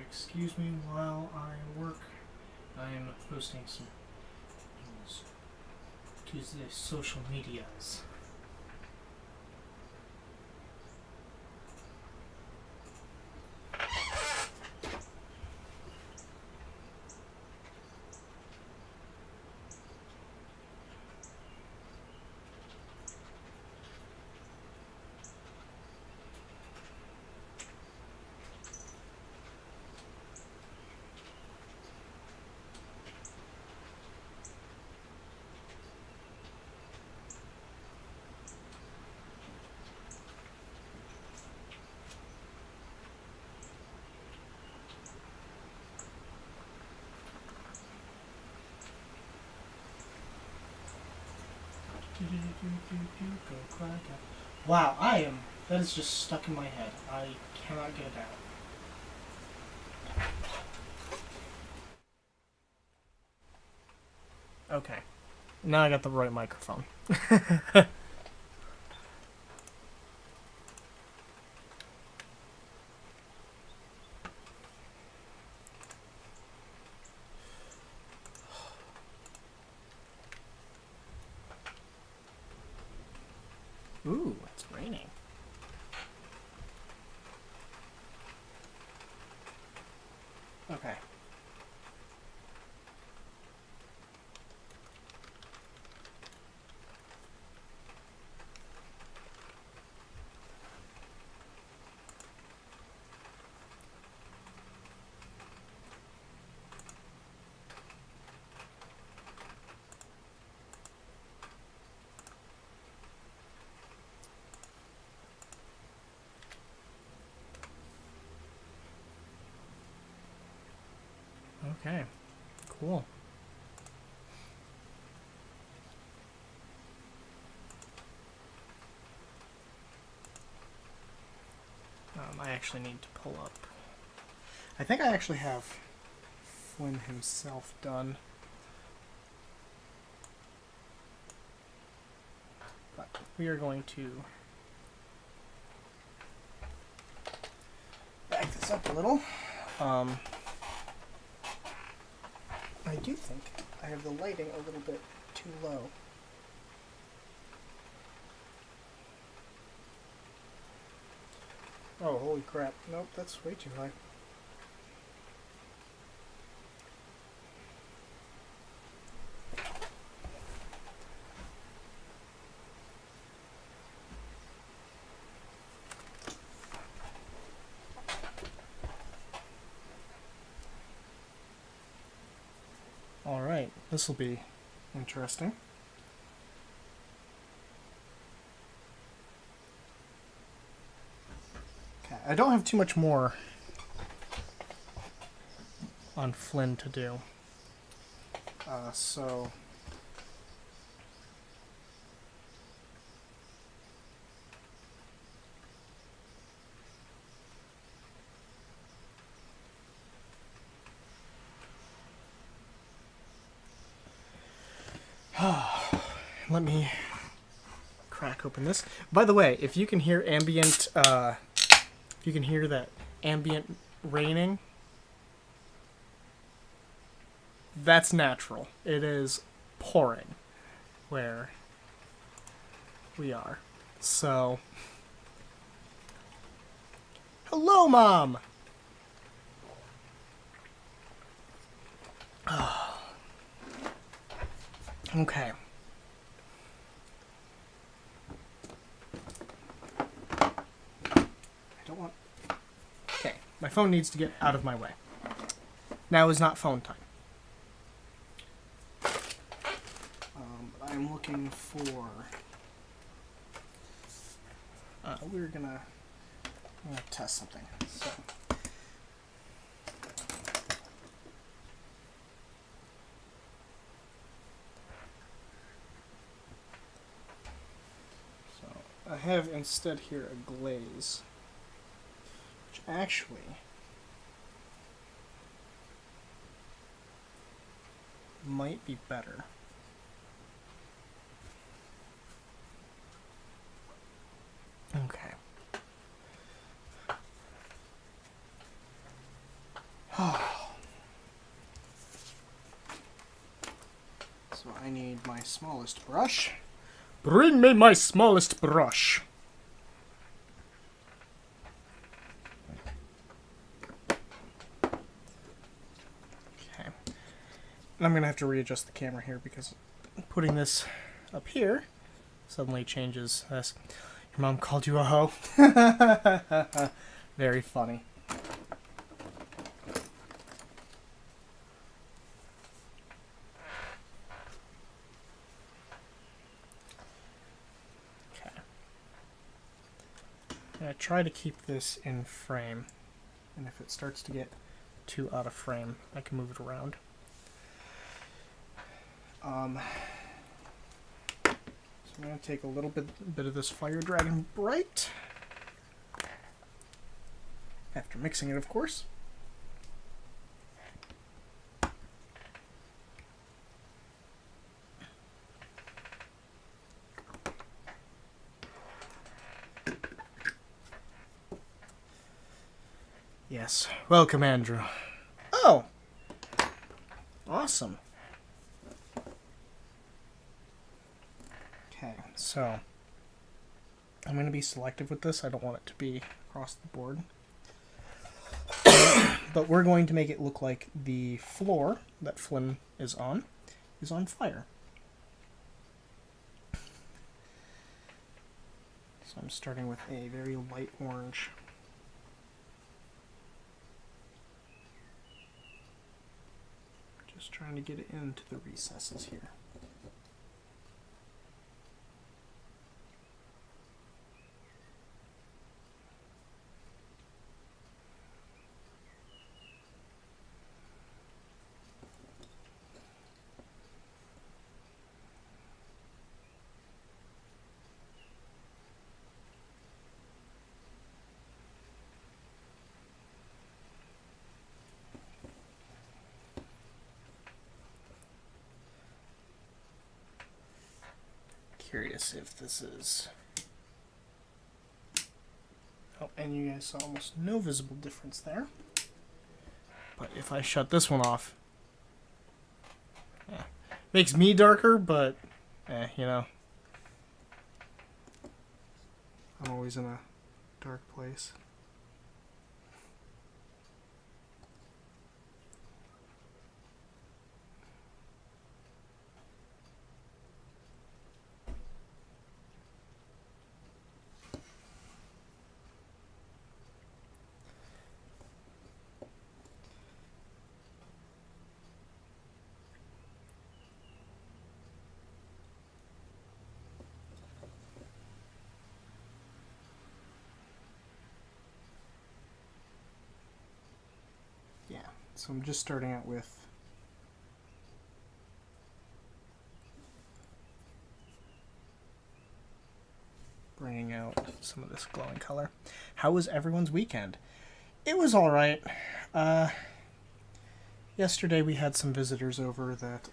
excuse me while I work. I am posting some Tuesday social medias. Go crack out. Wow, that is just stuck in my head. I cannot get it out. Okay. Now I got the right microphone. Ooh, it's raining. Okay. Okay, cool. I actually need to pull up. I think I actually have Flynn himself done. But we are going to back this up a little. I do think I have the lighting a little bit too low. Oh, holy crap. Nope, that's way too high. Alright, this will be interesting. Okay, I don't have too much more on Flynn to do. So... let me crack open this. By the way, if you can hear ambient, if you can hear that ambient raining, that's natural. It is pouring where we are. So, hello, Mom! Okay. I don't want... Okay, my phone needs to get out of my way. Now is not phone time. But I'm looking for... we're gonna test something. So... I have instead here a glaze, which actually might be better. Okay. smallest brush. Bring me my smallest brush. Okay. And I'm going to have to readjust the camera here because putting this up here suddenly changes this. Your mom called you a hoe? Very funny. I try to keep this in frame, and if it starts to get too out of frame, I can move it around. So I'm going to take a little bit of this Fire Dragon Bright, after mixing it, of course. Yes. Welcome, Andrew. Oh! Awesome. Okay, so I'm going to be selective with this. I don't want it to be across the board. But we're going to make it look like the floor that Flynn is on fire. So I'm starting with a very light orange. Just trying to get it into the recesses here. Curious if this is... Oh, and you guys saw almost no visible difference there. But if I shut this one off, makes me darker, but you know, I'm always in a dark place. So I'm just starting out with bringing out some of this glowing color. How was everyone's weekend? It was all right. Yesterday we had some visitors over that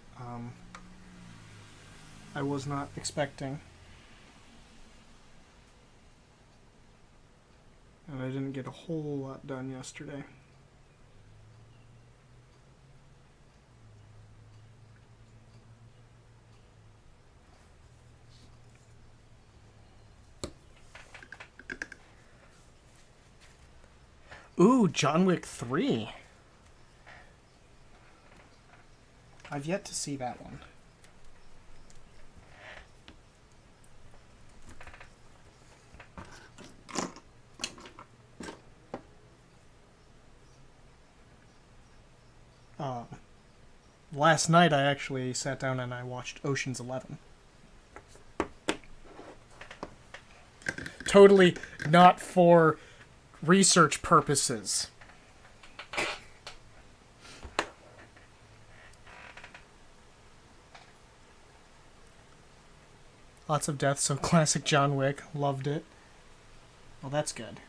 I was not expecting. And I didn't get a whole lot done yesterday. Ooh, John Wick 3. I've yet to see that one. Last night I actually sat down and I watched Ocean's 11. Totally not for research purposes. Lots of deaths, so classic John Wick. Loved it. Well, that's good.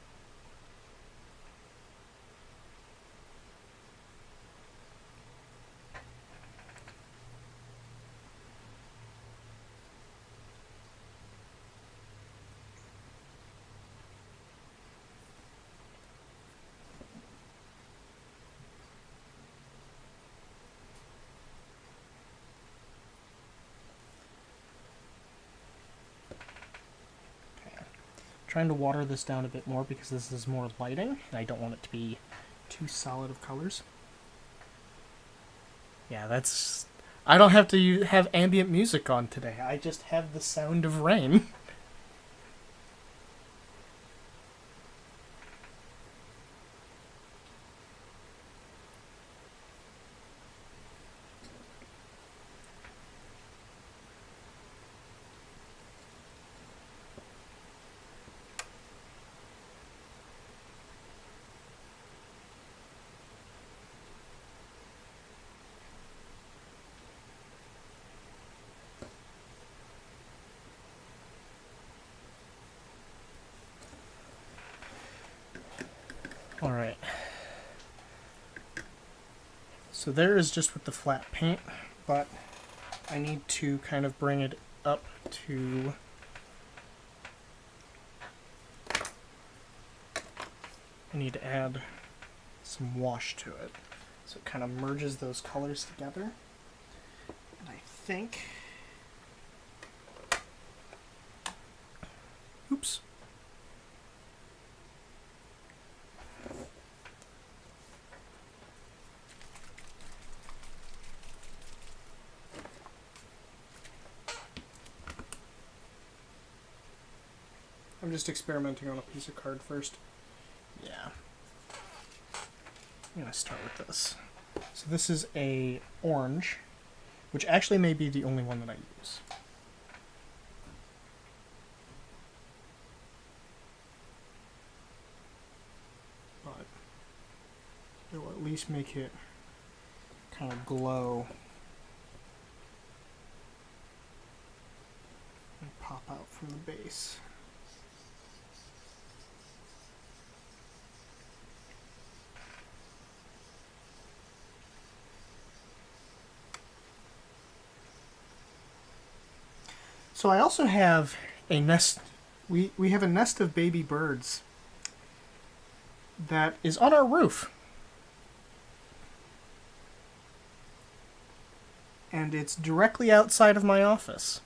trying to water this down a bit more because this is more lighting, and I don't want it to be too solid of colors. Yeah, that's... I don't have to have ambient music on today. I just have the sound of rain. Alright. So there is just with the flat paint, but I need to kind of bring it up to... I need to add some wash to it. So it kind of merges those colors together. And I think... Oops. I'm just experimenting on a piece of card first. Yeah. I'm going to start with this. So this is a orange, which actually may be the only one that I use. But it will at least make it kind of glow and pop out from the base. So I also have a nest. We have a nest of baby birds that is on our roof. And it's directly outside of my office.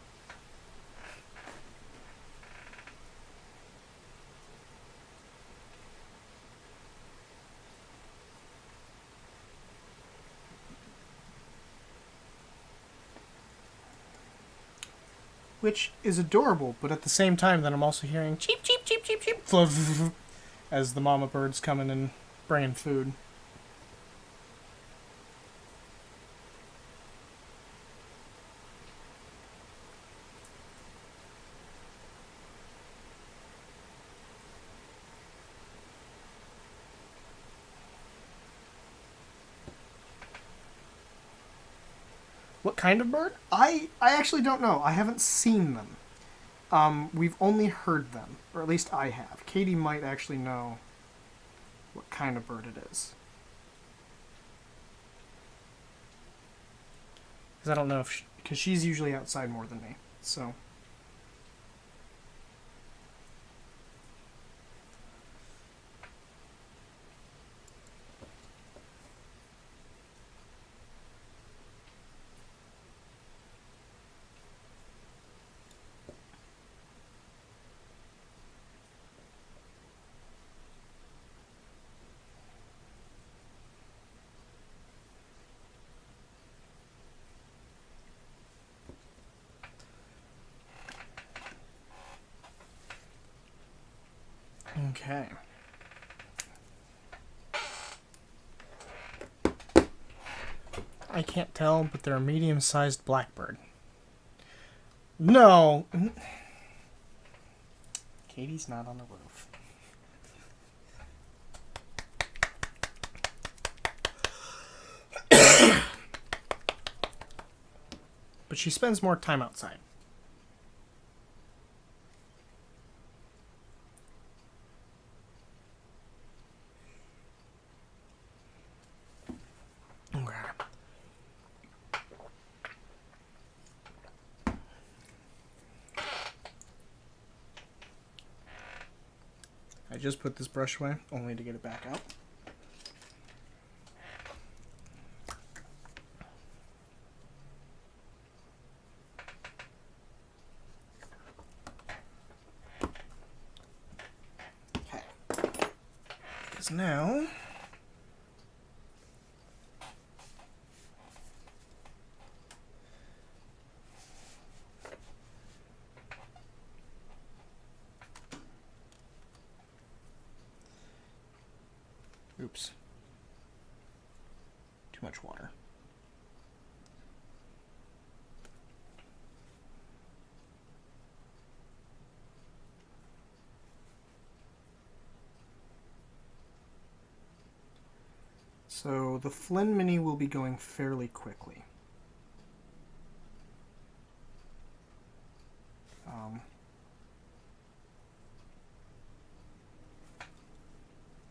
Which is adorable, but at the same time then I'm also hearing cheep, cheep, cheep, cheep, cheep, as the mama bird's coming and bringing food. What kind of bird? I actually don't know. I haven't seen them. We've only heard them, or at least I have. Katie might actually know what kind of bird it is. Because I don't know if... Because she's usually outside more than me, so... Okay. I can't tell, but they're a medium-sized blackbird. No! Katie's not on the roof. But she spends more time outside. Okay. I just put this brush away, only to get it back out. Because now... Oops. Too much water. So the Flynn Mini will be going fairly quickly.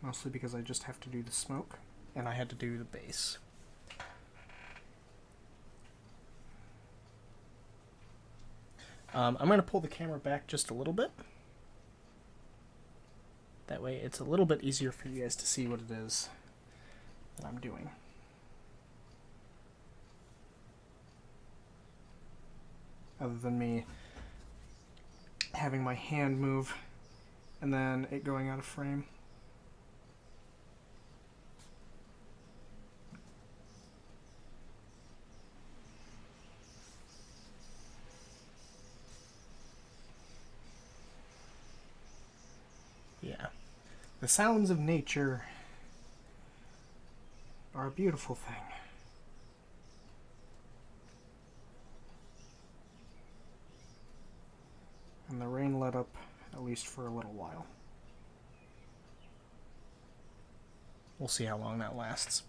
Mostly because I just have to do the smoke, and I had to do the base. I'm going to pull the camera back just a little bit. That way it's a little bit easier for you guys to see what it is that I'm doing. Other than me having my hand move and then it going out of frame. Yeah. The sounds of nature are a beautiful thing. And the rain let up, at least for a little while. We'll see how long that lasts.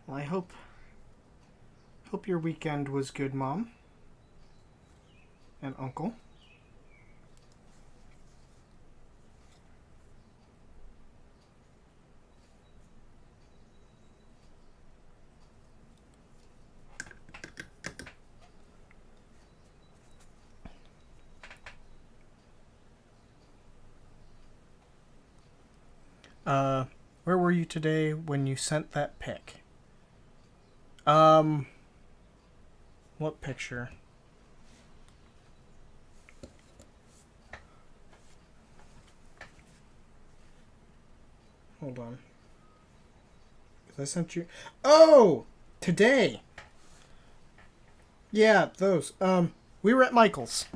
Well, I hope your weekend was good, Mom and Uncle. Where were you today when you sent that pic? What picture? Hold on. Because I sent you... Oh! Today! Yeah, those. We were at Michael's.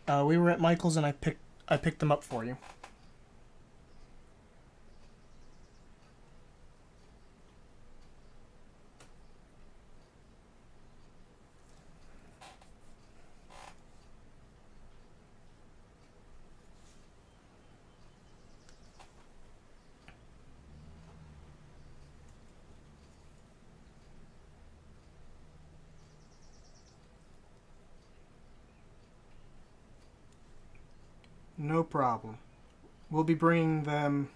We were at Michael's and I picked them up for you. No problem. We'll be bringing them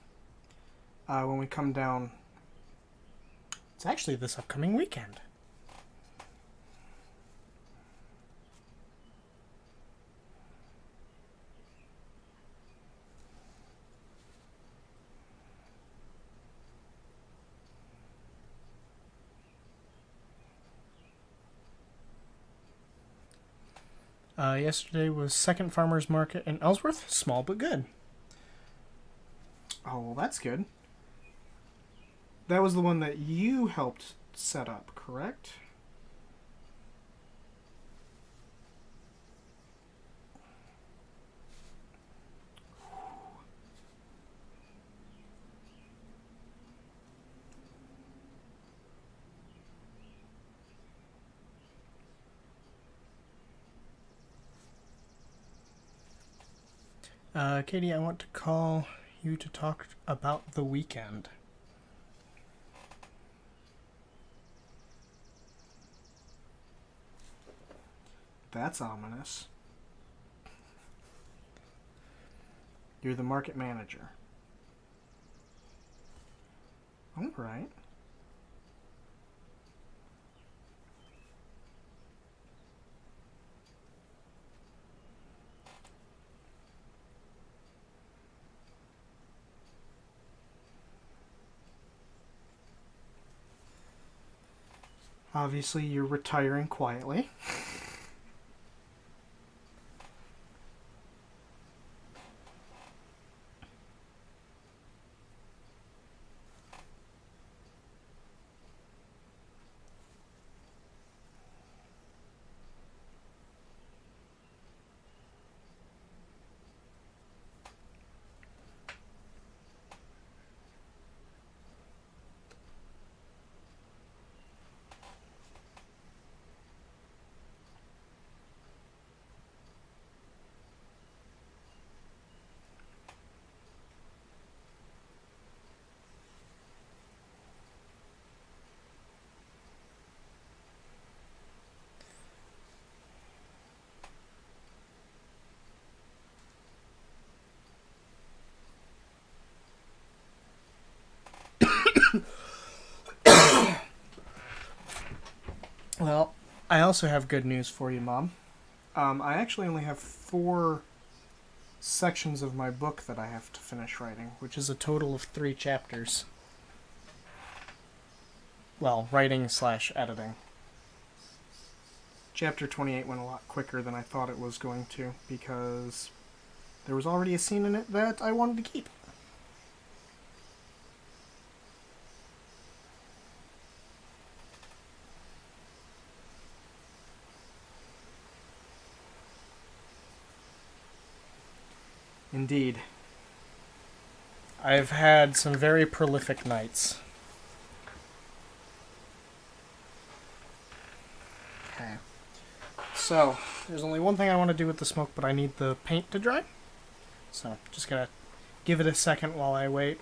when we come down. It's actually this upcoming weekend. Yesterday was second farmer's market in Ellsworth. Small but good. Oh, well, that's good. That was the one that you helped set up, correct? Katie, I want to call you to talk about the weekend. That's ominous. You're the market manager. All right. Obviously, you're retiring quietly. Well, I also have good news for you, Mom. I actually only have 4 sections of my book that I have to finish writing, which is a total of 3 chapters. Well, writing slash editing. Chapter 28 went a lot quicker than I thought it was going to, because there was already a scene in it that I wanted to keep. Indeed. I've had some very prolific nights. Okay. So, there's only one thing I want to do with the smoke, but I need the paint to dry. So, just gonna give it a second while I wait.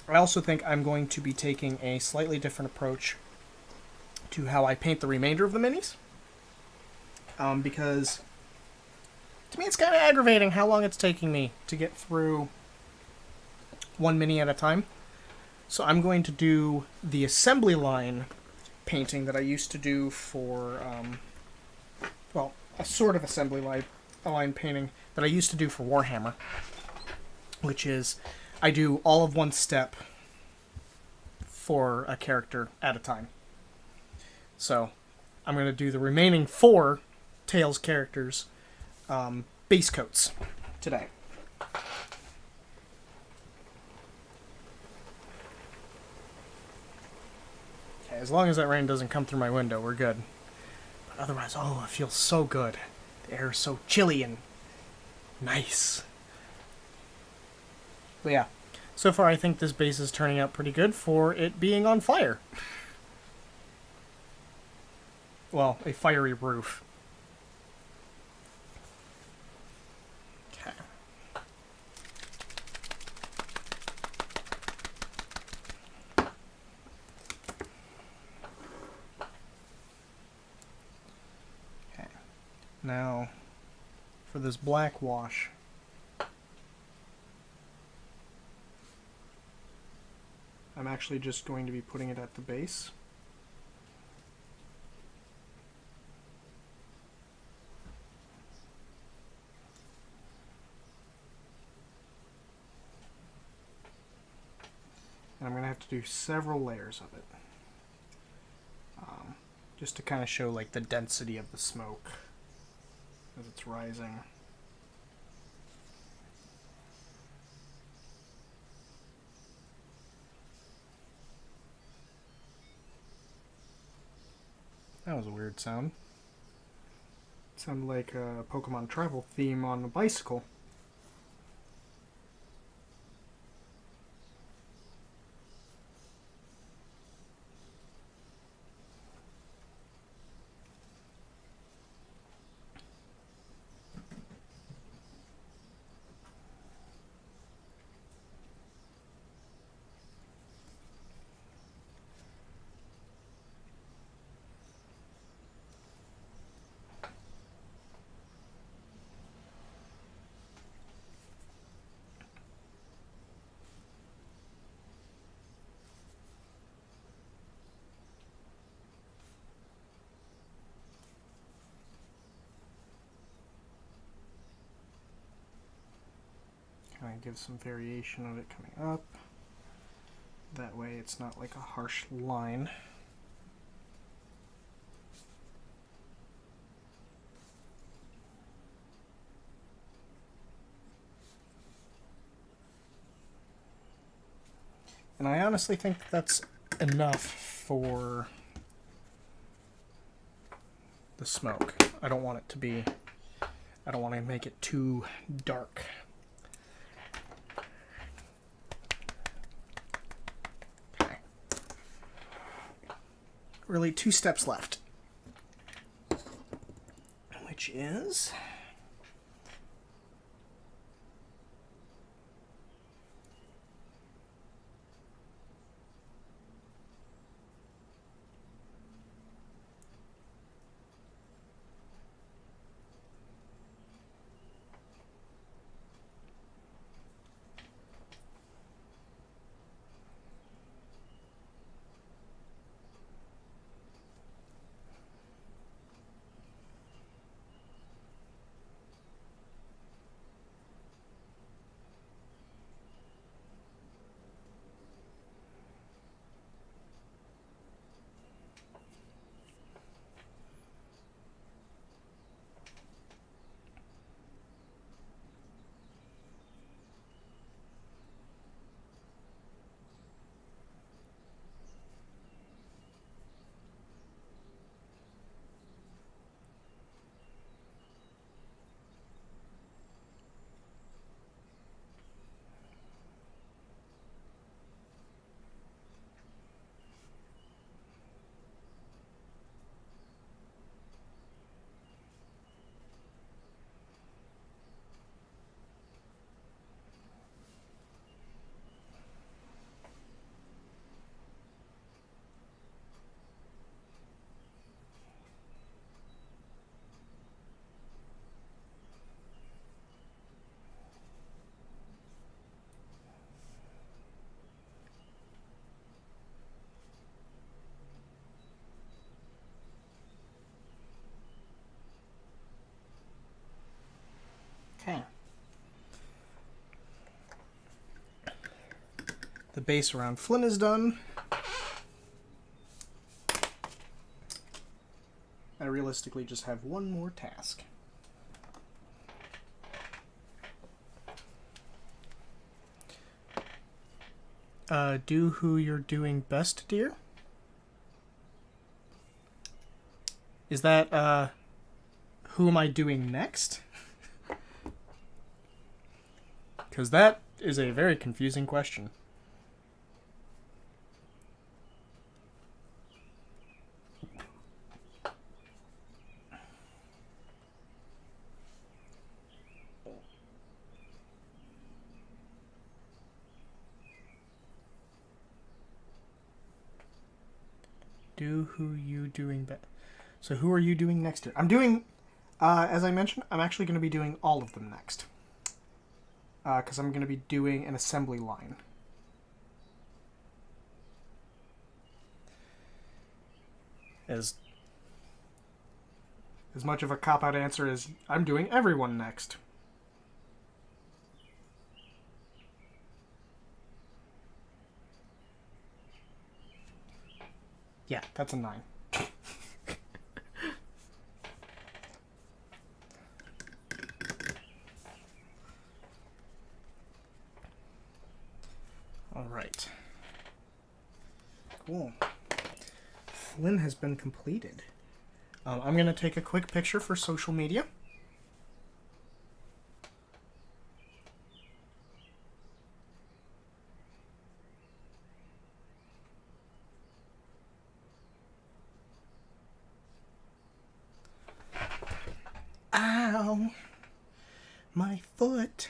I also think I'm going to be taking a slightly different approach to how I paint the remainder of the minis. Because to me it's kind of aggravating how long it's taking me to get through one mini at a time. So I'm going to do the assembly line painting that I used to do for, a sort of assembly line painting that I used to do for Warhammer, which is I do all of one step for a character at a time. So I'm going to do the remaining 4 Tails characters base coats today. Okay, as long as that rain doesn't come through my window, we're good. But otherwise, it feels so good. The air is so chilly and nice. But yeah, so far I think this base is turning out pretty good for it being on fire. Well, a fiery roof. Okay. Okay. Now, for this black wash, I'm actually just going to be putting it at the base. And I'm going to have to do several layers of it. Just to kind of show like the density of the smoke as it's rising. That was a weird sound. It sounded like a Pokemon travel theme on a bicycle. give some variation of it coming up. That way it's not like a harsh line. And I honestly think that's enough for the smoke. I don't want to make it too dark. Okay. Really 2 steps left, which is okay. The base around Flynn is done. I realistically just have one more task. Do who you're doing best, dear? Is that, who am I doing next? Because that is a very confusing question. Do who you doing best. So who are you doing next to? I'm doing, as I mentioned, I'm actually going to be doing all of them next. Because I'm going to be doing an assembly line. As much of a cop-out answer as I'm doing everyone next. Yeah, that's a 9. All right. Cool. Flynn has been completed. I'm going to take a quick picture for social media. Ow! My foot.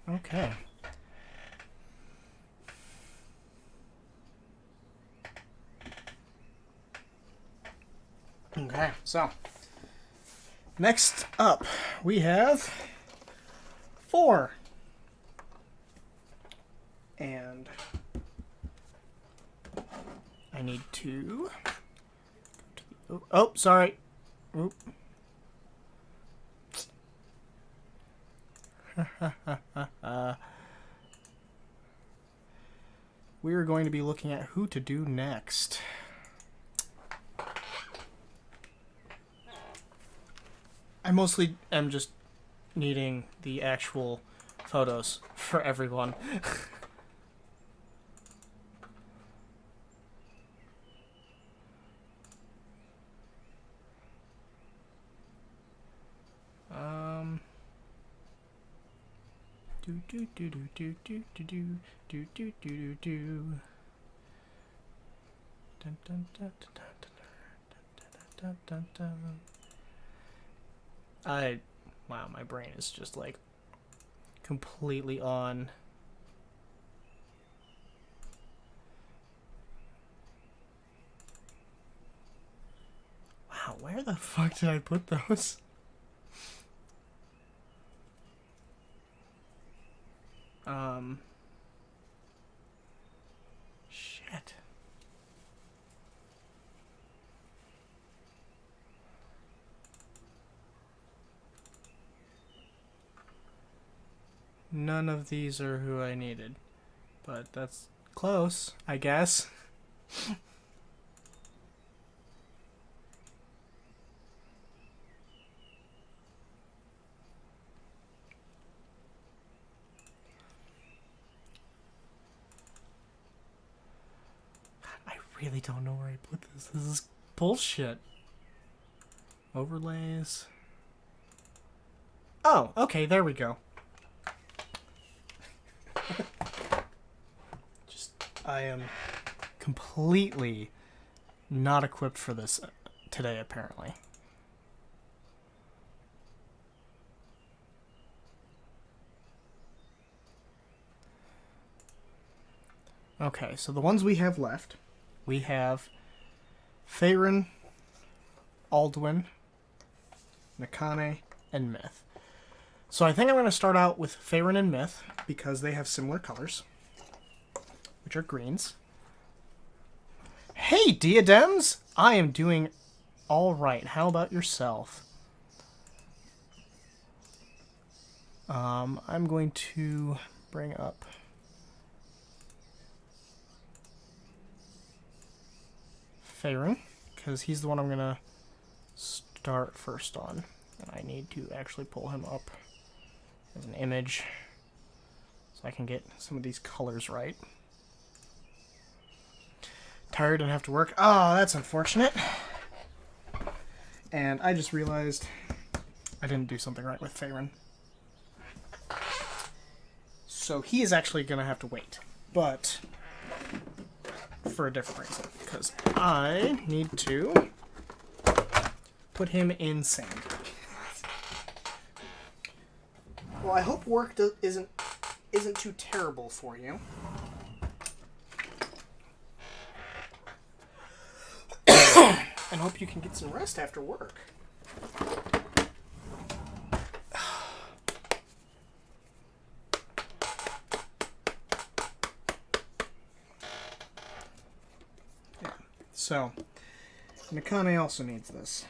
Okay. Okay, so next up we have 4. And I need to go to the, oh, sorry. Oop. We are going to be looking at who to do next. I mostly am just needing the actual photos for everyone. Do do do do do do do do do do do do. Dun dun dun dun dun dun dun dun. Wow, my brain is just like completely on. Wow, where the fuck did I put those? Shit. None of these are who I needed, but that's close, I guess. I really don't know where I put this. This is bullshit. Overlays. Oh, okay, there we go. I am completely not equipped for this today, apparently. Okay, so the ones we have left, we have Faerun, Alduin, Nakane, and Myth. So I think I'm going to start out with Faerun and Myth because they have similar colors, which are greens. Hey, Diadems! I am doing all right. How about yourself? I'm going to bring up Faerun because he's the one I'm going to start first on. And I need to actually pull him up as an image so I can get some of these colors right. Tired and have to work. Oh, that's unfortunate. And I just realized I didn't do something right with Faerun. So he is actually going to have to wait. But for a different reason. Because I need to put him in sand. Well, I hope work isn't too terrible for you. And hope you can get some rest after work. Yeah. So, Nakane also needs this.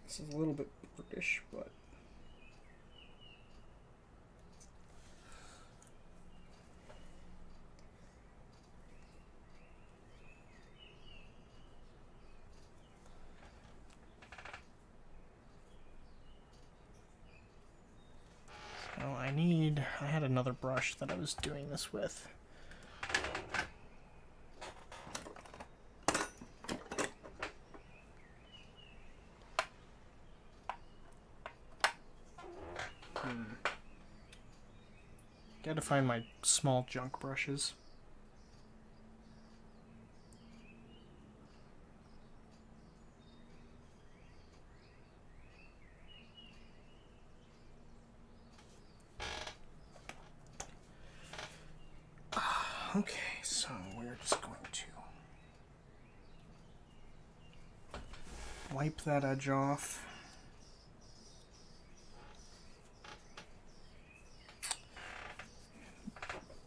This is a little bit British, but so I had another brush that I was doing this with. Gotta find my small junk brushes. Okay, so we're just going to wipe that edge off.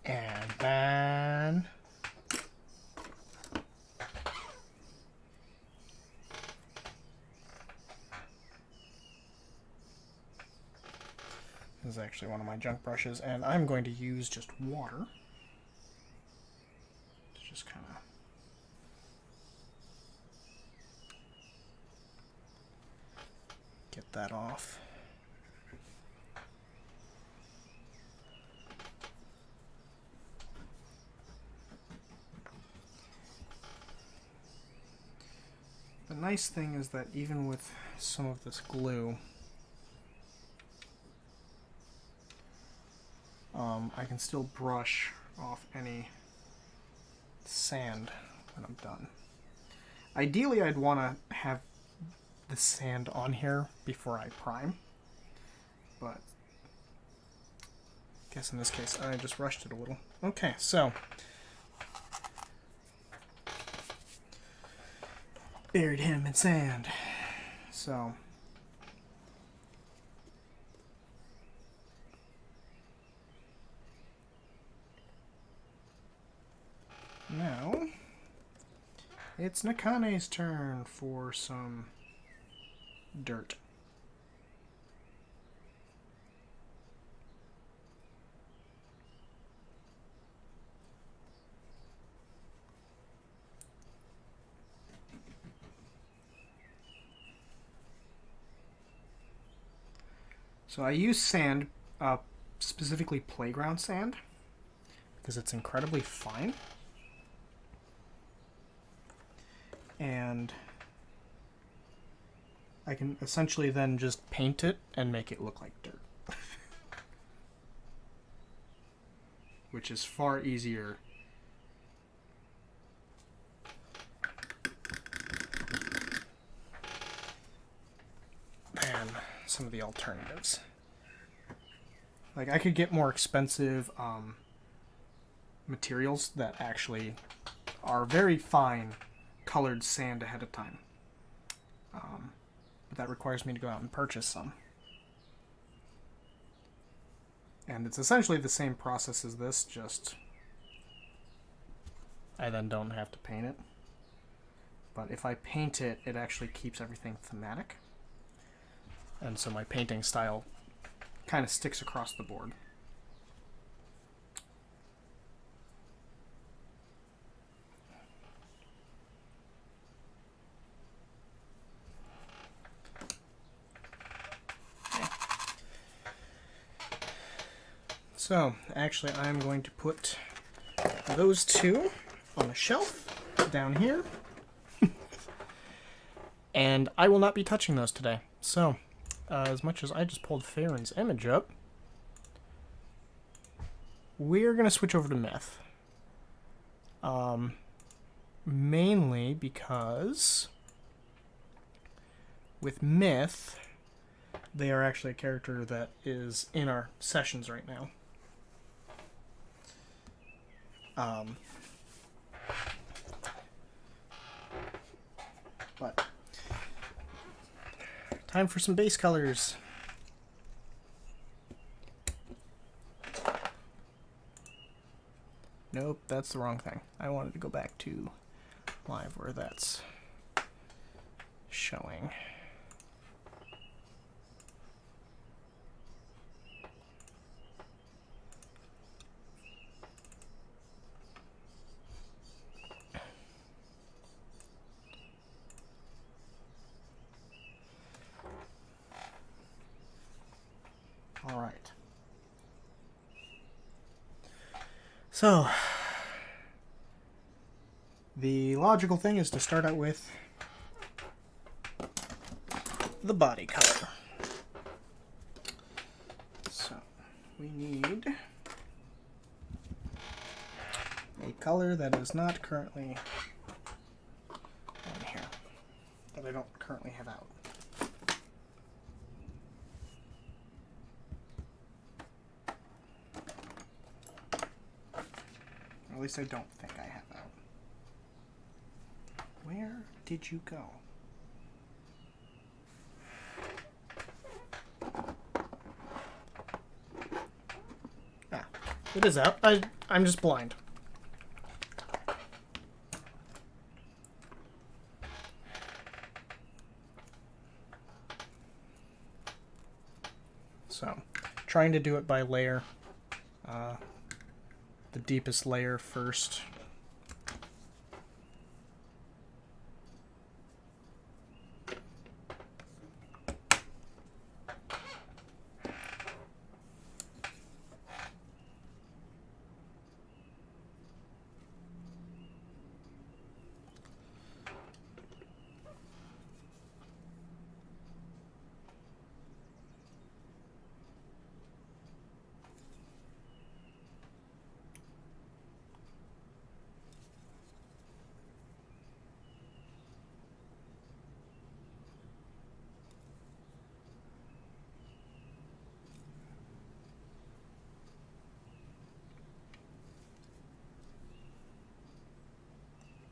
And then this is actually one of my junk brushes, and I'm going to use just water to just kind of get that off. The nice thing is that even with some of this glue, I can still brush off any sand when I'm done. Ideally, I'd want to have the sand on here before I prime, but I guess in this case I just rushed it a little. Okay, so buried him in sand. So now it's Nakane's turn for some dirt. So I use sand, specifically playground sand, because it's incredibly fine. And I can essentially then just paint it and make it look like dirt. Which is far easier than some of the alternatives. Like, I could get more expensive materials that actually are very fine colored sand ahead of time. But that requires me to go out and purchase some. And it's essentially the same process as this, just I then don't have to paint it. But if I paint it, it actually keeps everything thematic. And so my painting style kind of sticks across the board. So, actually, I'm going to put those two on a shelf down here. And I will not be touching those today. So, as much as I just pulled Farron's image up, we're going to switch over to Myth. Mainly because with Myth, they are actually a character that is in our sessions right now. But time for some base colors. Nope, that's the wrong thing. I wanted to go back to live where that's showing. All right. So, the logical thing is to start out with the body color. So, we need a color that is not currently on here, that I don't currently have out. At least I don't think I have out. Where did you go? Ah, it is out. I'm just blind. So, trying to do it by layer. The deepest layer first.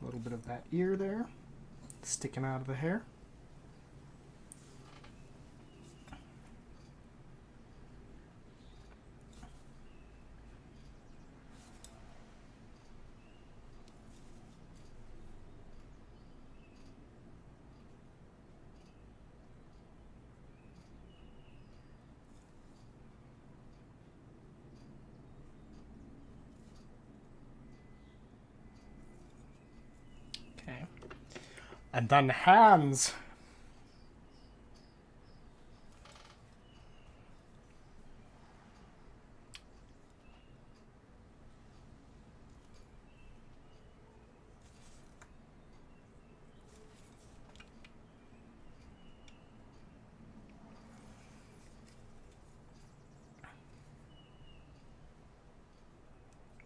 A little bit of that ear there, sticking out of the hair. Okay. And then hands.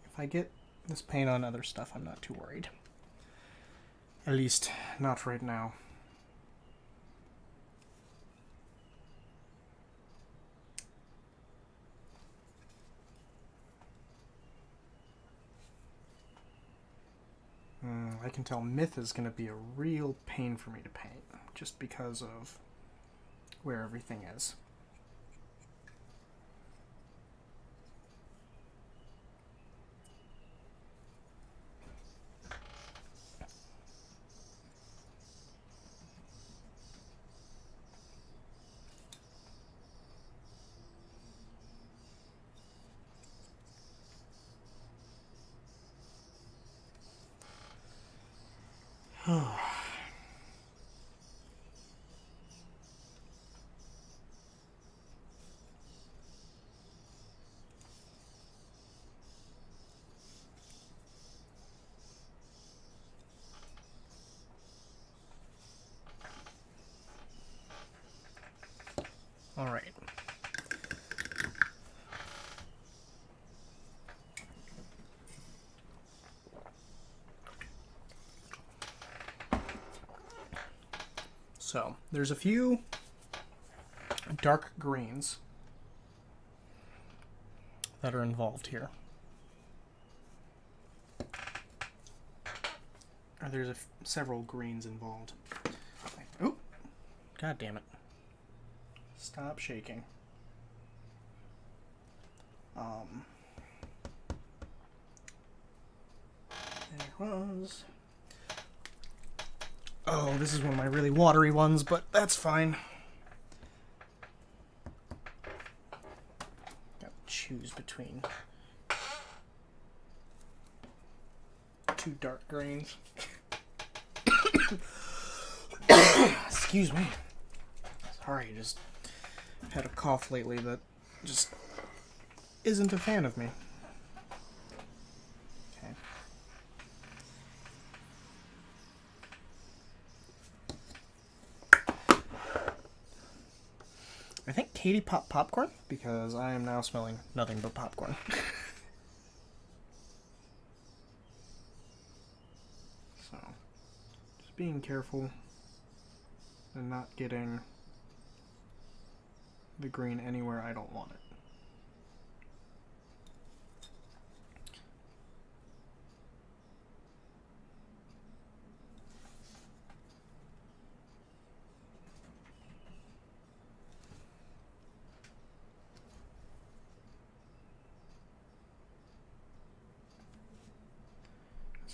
If I get this paint on other stuff, I'm not too worried. At least, not right now. I can tell Myth is going to be a real pain for me to paint, just because of where everything is. All right. So, there's a few dark greens that are involved here. Or there's several greens involved. Oh, god damn it. Stop shaking. There it was. Oh, this is one of my really watery ones, but that's fine. Gotta choose between two dark greens. Excuse me. Sorry, just had a cough lately that just isn't a fan of me. Okay. I think Katie popped popcorn because I am now smelling nothing but popcorn. So, just being careful and not getting the green anywhere I don't want it.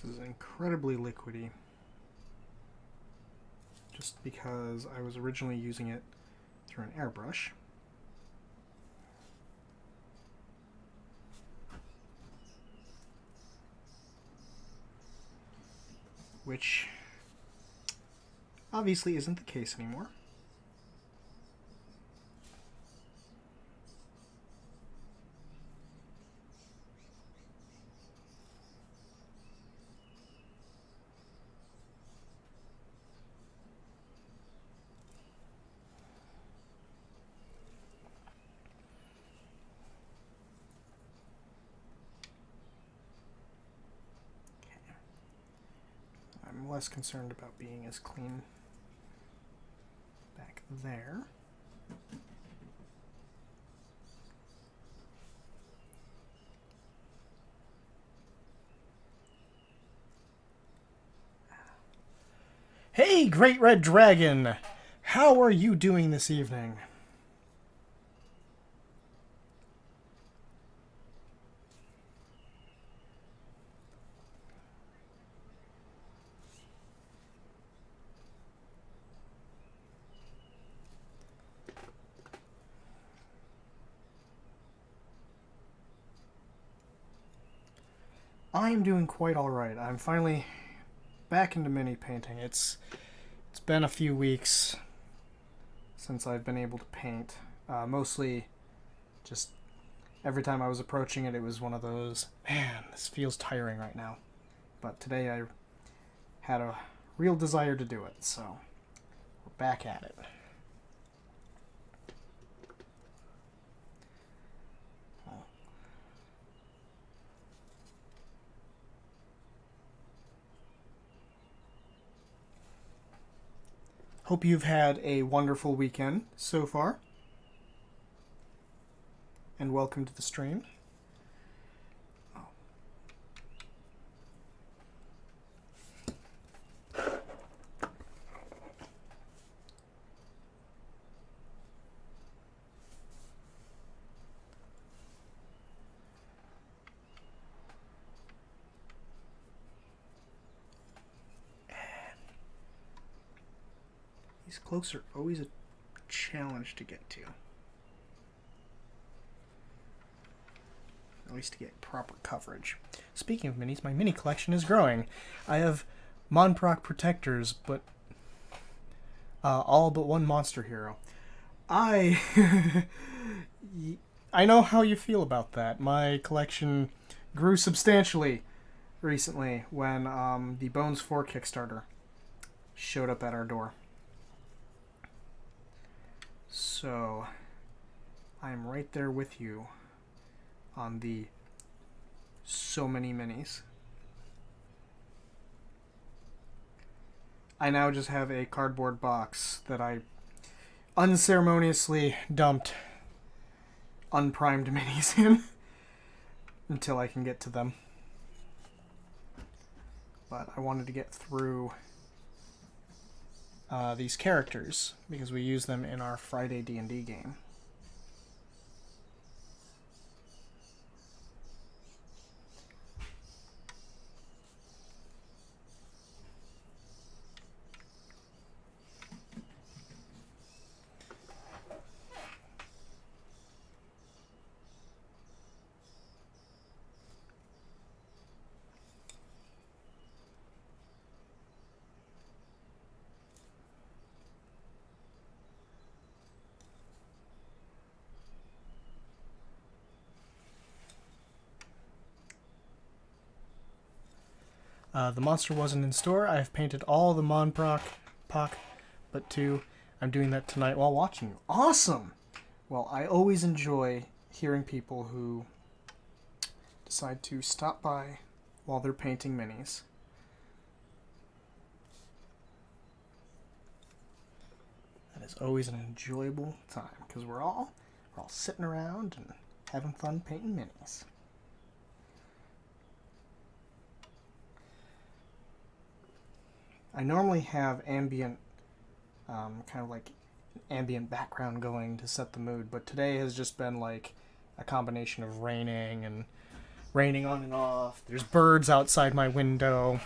This is incredibly liquidy, just because I was originally using it through an airbrush. Which obviously isn't the case anymore. I'm less concerned about being as clean back there. Hey, Great Red Dragon! How are you doing this evening? I'm doing quite alright. I'm finally back into mini painting. It's been a few weeks since I've been able to paint. Mostly just every time I was approaching it, it was one of those, man, this feels tiring right now. But today I had a real desire to do it, so we're back at it. Hope you've had a wonderful weekend so far. And welcome to the stream. These cloaks are always a challenge to get to. At least to get proper coverage. Speaking of minis, my mini collection is growing. I have Monproc protectors, but all but one monster hero. I know how you feel about that. My collection grew substantially recently when the Bones 4 Kickstarter showed up at our door. So, I'm right there with you on the so many minis. I now just have a cardboard box that I unceremoniously dumped unprimed minis in until I can get to them. But I wanted to get through these characters because we use them in our Friday D&D game. The monster wasn't in store. I've painted all the Monproc, but 2. I'm doing that tonight while watching you. Awesome! Well, I always enjoy hearing people who decide to stop by while they're painting minis. That is always an enjoyable time because we're all sitting around and having fun painting minis. I normally have ambient, kind of like ambient background going to set the mood, but today has just been like a combination of raining and raining on and off. There's birds outside my window.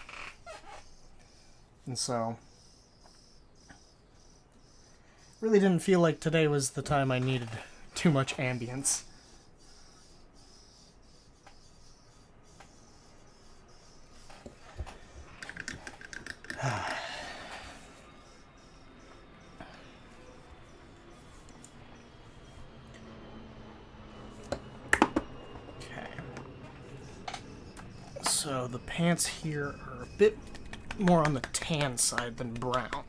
And so, really didn't feel like today was the time I needed too much ambience. So the pants here are a bit more on the tan side than brown.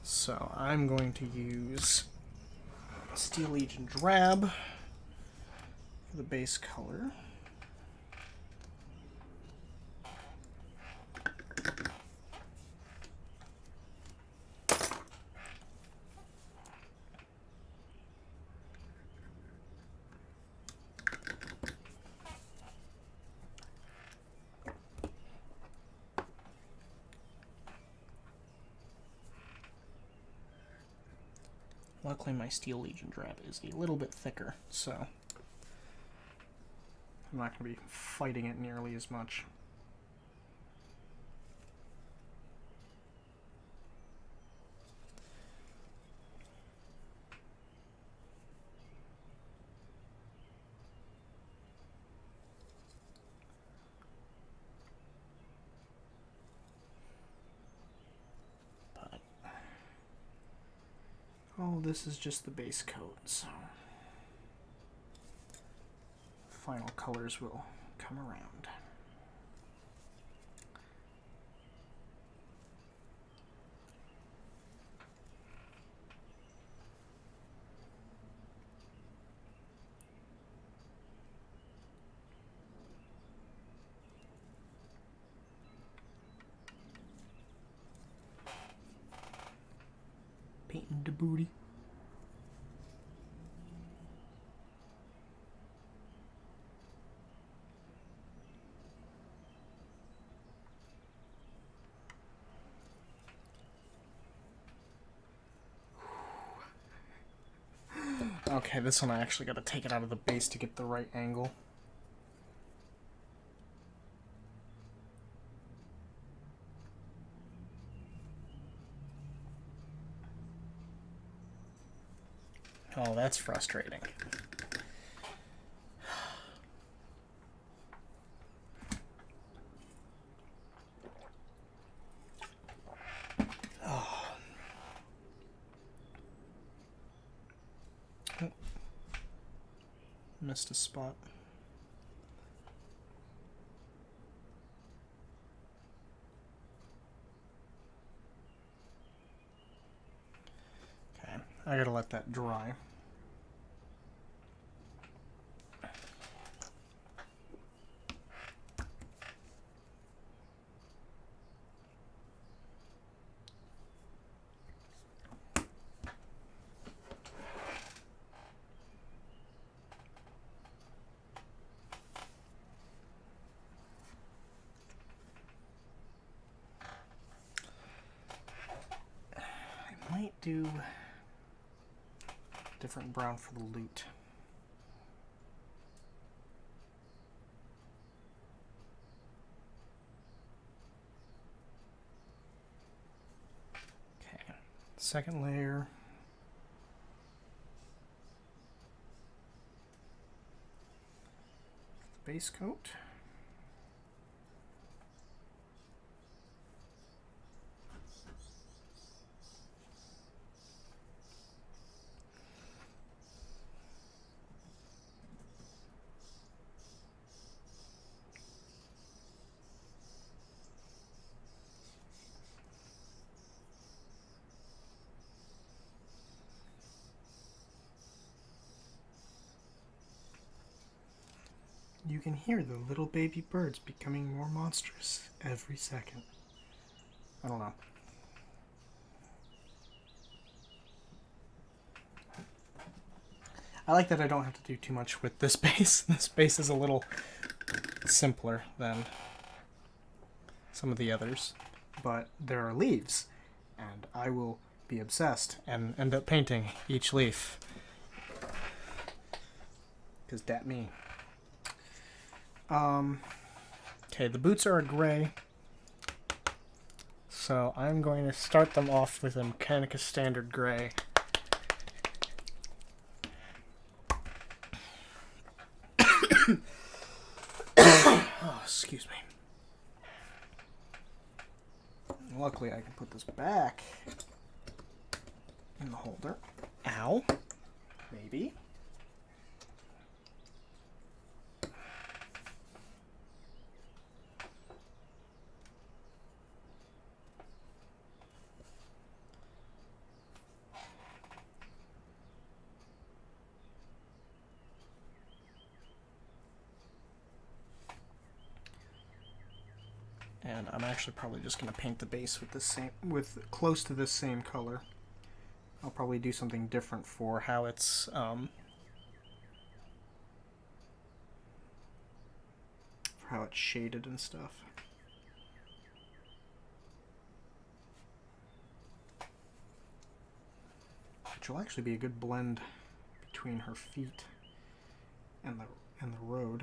So I'm going to use Steel Legion Drab for the base color. Luckily, my Steel Legion Drab is a little bit thicker, so I'm not going to be fighting it nearly as much. Oh, this is just the base coat, so final colors will come around. Painting the booty. Okay, this one I actually got to take it out of the base to get the right angle. Oh, that's frustrating. Oh. Oh. Missed a spot. Okay, I gotta let that dry. Might do different brown for the loot. Okay, second layer. Base coat. You can hear the little baby birds becoming more monstrous every second. I don't know. I like that I don't have to do too much with this base. This base is a little simpler than some of the others, but there are leaves, and I will be obsessed and end up painting each leaf. 'Cause dat me. Okay, the boots are a gray. So I'm going to start them off with a Mechanica Standard Gray. Oh, excuse me. Luckily I can put this back in the holder. Ow. Maybe. And I'm actually probably just going to paint the base with close to this same color. I'll probably do something different for how it's shaded and stuff. Which will actually be a good blend between her feet and the road.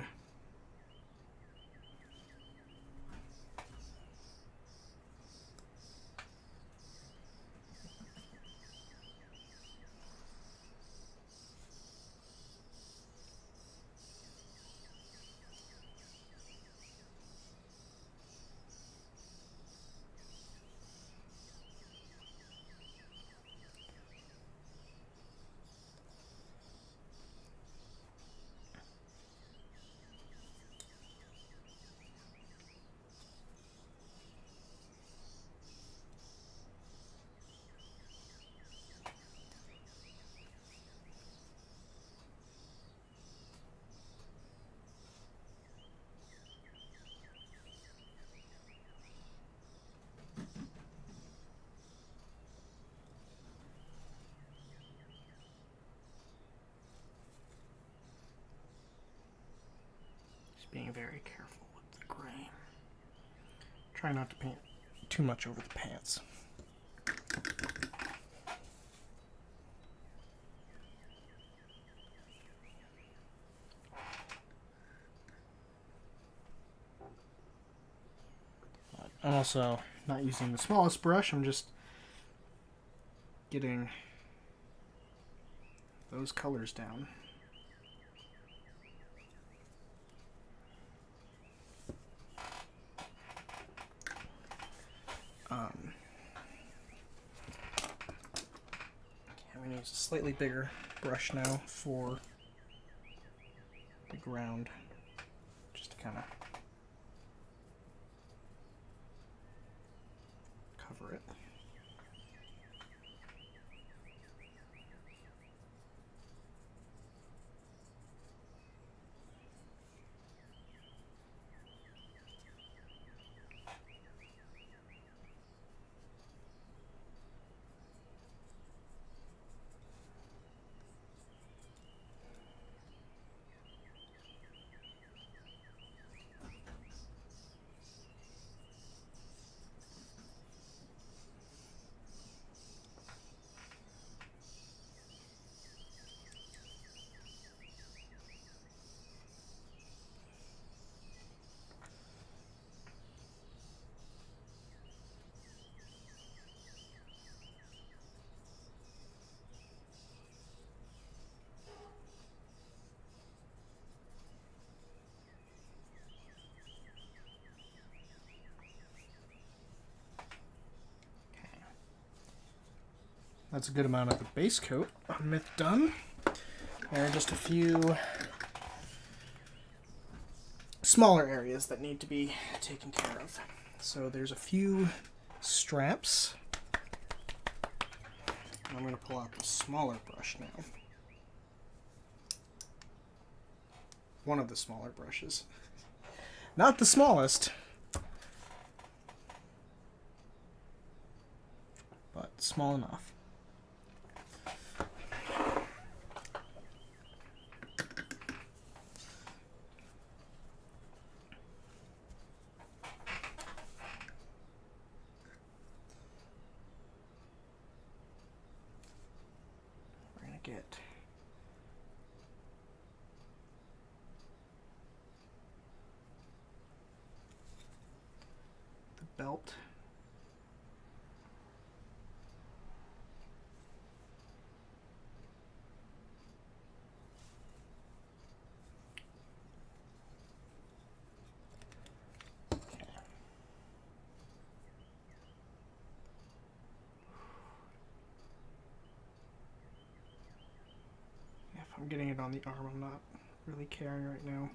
Being very careful with the gray. Try not to paint too much over the pants. I'm also not using the smallest brush, I'm just getting those colors down. I'm going to use a slightly bigger brush now for the ground, just to kind of cover it. That's a good amount of the base coat on Myth done. There are just a few smaller areas that need to be taken care of. So there's a few straps. I'm going to pull out the smaller brush now. One of the smaller brushes. Not the smallest, but small enough. Get belt. If I'm getting it on the arm, I'm not really caring right now.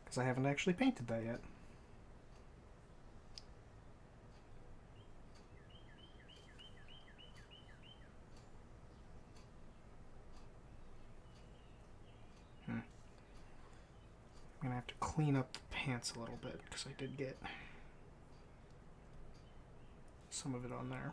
Because I haven't actually painted that yet. I'm going to have to clean up the pants a little bit because I did get some of it on there.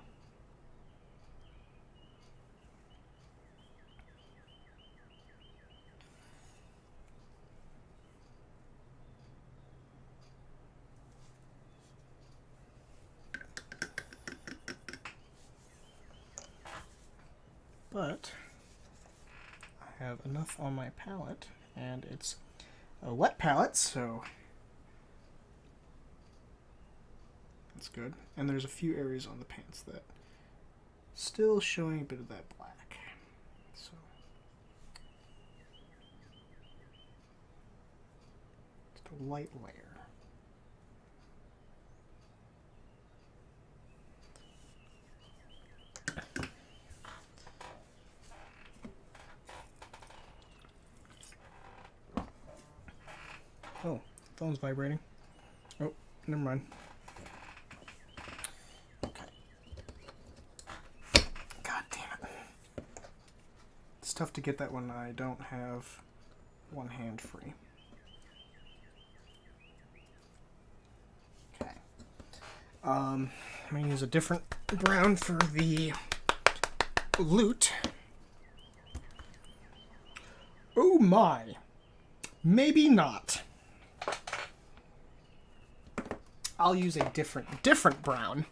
But I have enough on my palette, and it's a wet palette, so that's good. And there's a few areas on the pants that still showing a bit of that black. So just a light layer. Oh, phone's vibrating. Oh, never mind. Okay. God damn it. It's tough to get that when I don't have one hand free. Okay. I'm going to use a different brown for the loot. Oh my. Maybe not. I'll use a different brown.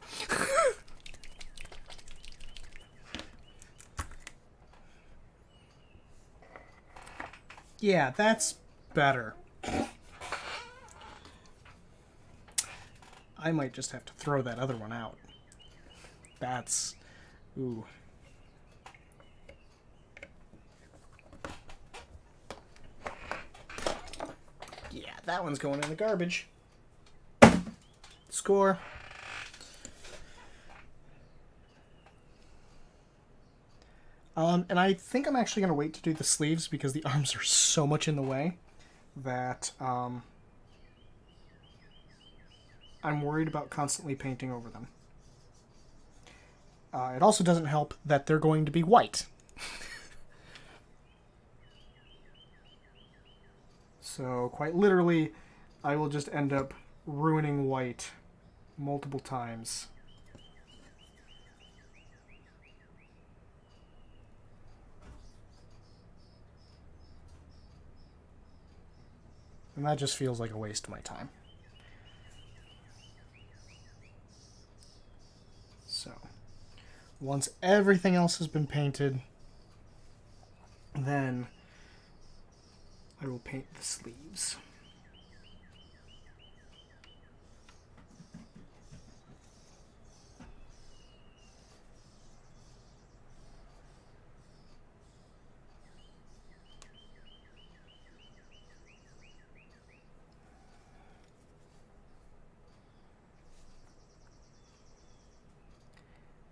Yeah, that's better. I might just have to throw that other one out. That's... ooh. Yeah, that one's going in the garbage. Score. And I think I'm actually going to wait to do the sleeves because the arms are so much in the way that I'm worried about constantly painting over them. It also doesn't help that they're going to be white. So quite literally, I will just end up ruining white multiple times. And that just feels like a waste of my time. So, once everything else has been painted, then I will paint the sleeves.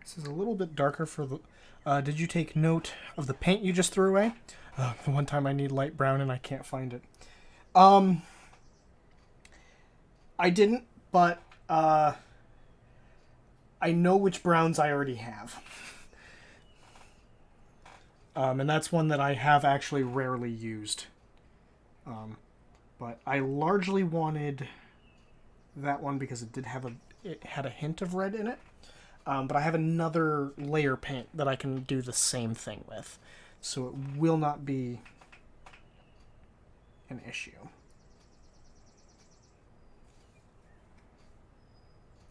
This is a little bit darker for the... did you take note of the paint you just threw away? The one time I need light brown and I can't find it. I didn't, but I know which browns I already have. And that's one that I have actually rarely used. But I largely wanted that one because it had a hint of red in it. But I have another layer paint that I can do the same thing with. So it will not be an issue.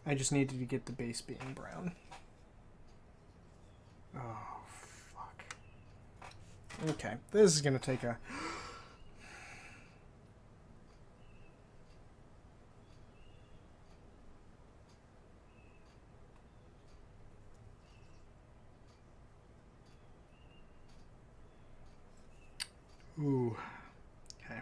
I just needed to get the base being brown. Oh, fuck. Okay, this is going to take a... Ooh. Okay.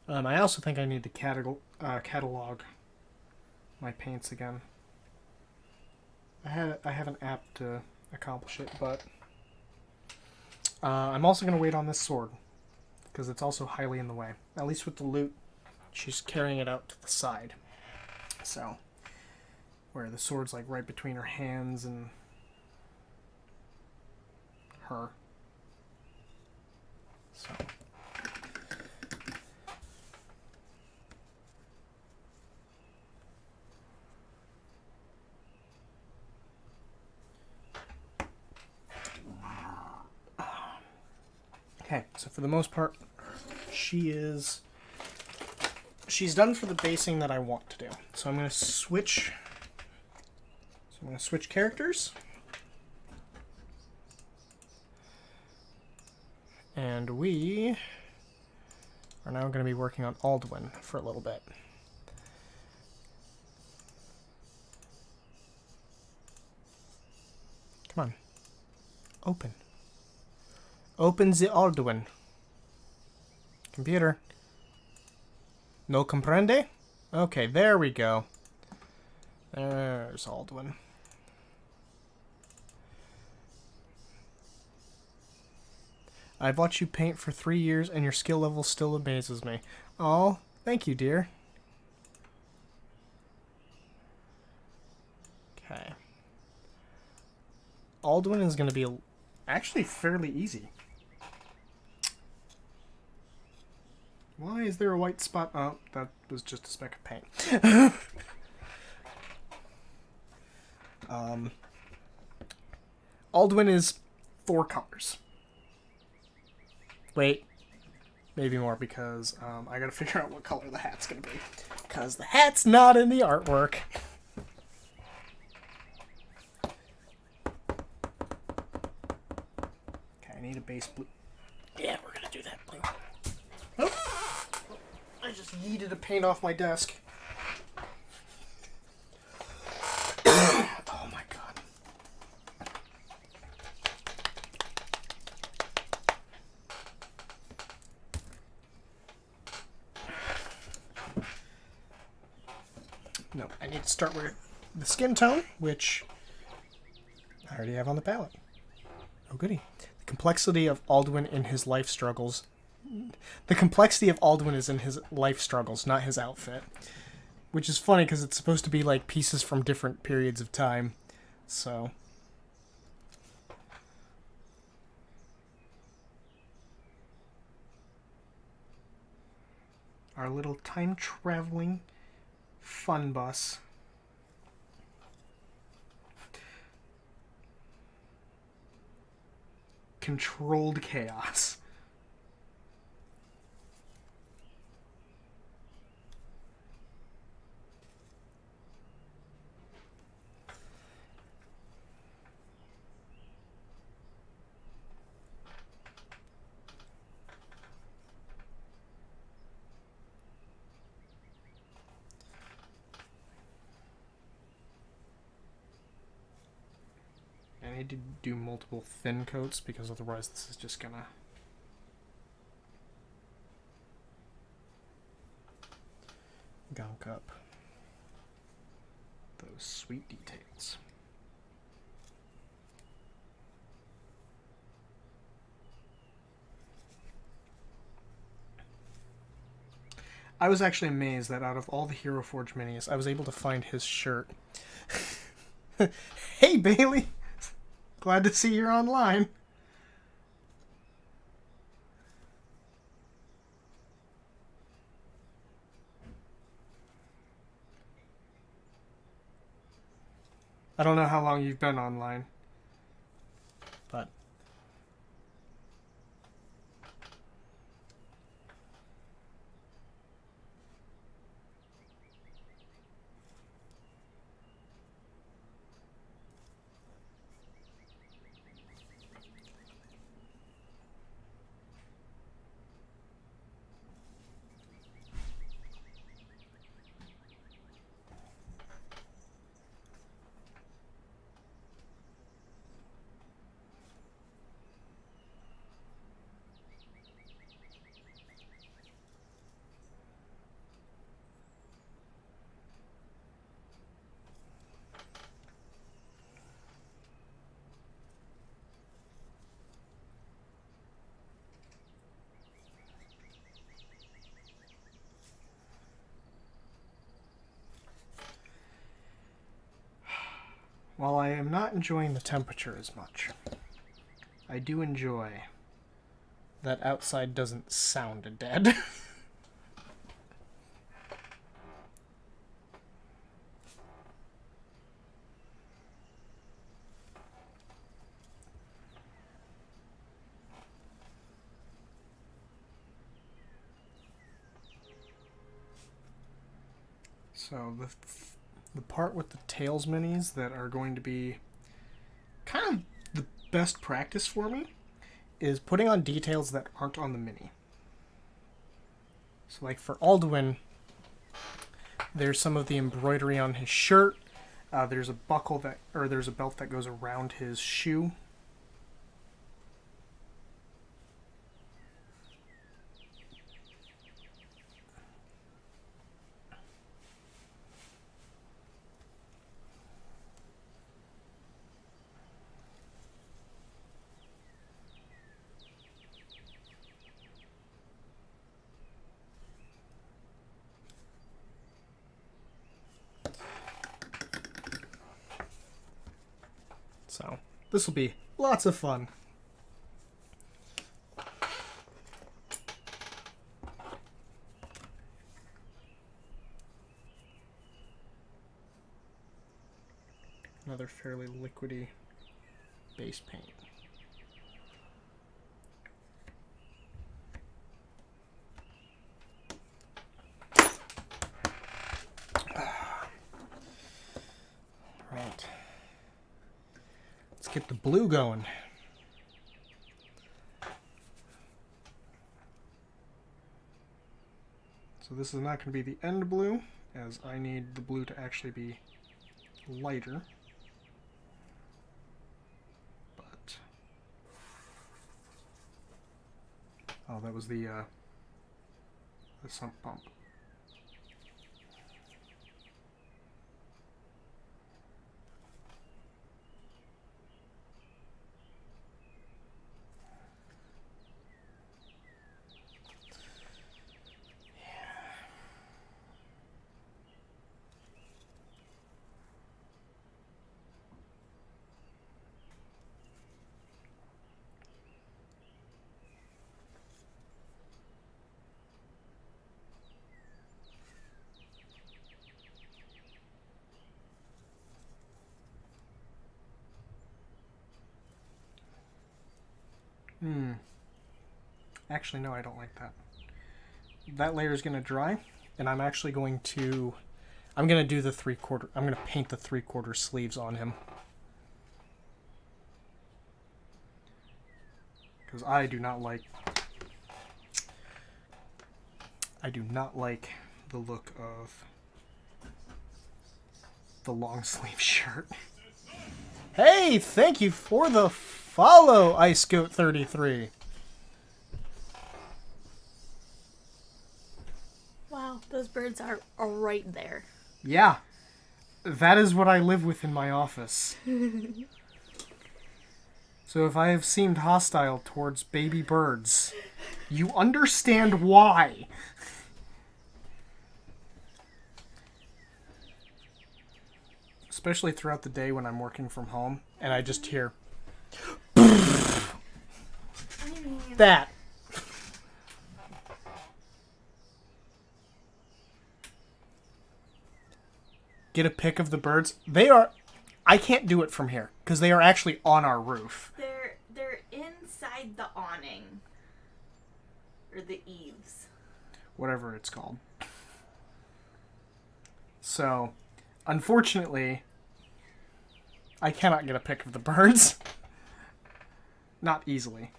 I also think I need to catalog my paints again. I have an app to accomplish it, but I'm also going to wait on this sword because it's also highly in the way. At least with the loot, she's carrying it out to the side. So, where the sword's like right between her hands and her. So. Okay, so for the most part, she's done for the basing that I want to do. So I'm going to switch. So I'm going to switch characters. And we are now going to be working on Alduin for a little bit. Come on. Open. Open the Alduin. Computer. No comprende? Okay, there we go. There's Alduin. I've watched you paint for 3 years and your skill level still amazes me. Oh, thank you, dear. Okay. Alduin is going to be actually fairly easy. Why is there a white spot? Oh, that was just a speck of paint. Alduin is 4 colors. Wait, maybe more because I gotta figure out what color the hat's gonna be. Because the hat's not in the artwork. Okay, I need a base blue. Yeah, we're gonna do that blue. Oh, I just yeeted a paint off my desk. Oh my god. No, I need to start with the skin tone, which I already have on the palette. Oh goody. The complexity of Alduin in his life struggles. The complexity of Alduin is in his life struggles, not his outfit. Which is funny because it's supposed to be like pieces from different periods of time. So. Our little time-traveling fun bus. Controlled chaos. I need to do multiple thin coats because otherwise this is just gonna gunk up those sweet details. I was actually amazed that out of all the Hero Forge minis, I was able to find his shirt. Hey, Bailey! Glad to see you're online. I don't know how long you've been online, but while I am not enjoying the temperature as much, I do enjoy that outside doesn't sound dead. So the part with the Tails minis that are going to be kind of the best practice for me is putting on details that aren't on the mini. So like for Alduin, there's some of the embroidery on his shirt. There's a buckle there's a belt that goes around his shoe. So this will be lots of fun. Another fairly liquidy base paint. Right. Let's get the blue going. So this is not going to be the end blue, as I need the blue to actually be lighter. But oh, that was the sump pump. Actually, no, I don't like that. That layer is going to dry, and I'm actually going to... I'm going to do the 3/4... I'm going to paint the 3/4 sleeves on him. Because I do not like... the look of the long sleeve shirt. Hey, thank you for the follow, IceGoat33. Wow, those birds are right there. Yeah, that is what I live with in my office. So if I have seemed hostile towards baby birds, you understand why. Especially throughout the day when I'm working from home, and I just hear... that. Get a pic of the birds. They are... I can't do it from here, because they are actually on our roof. They're inside the awning. Or the eaves. Whatever it's called. So, unfortunately, I cannot get a pic of the birds. Not easily.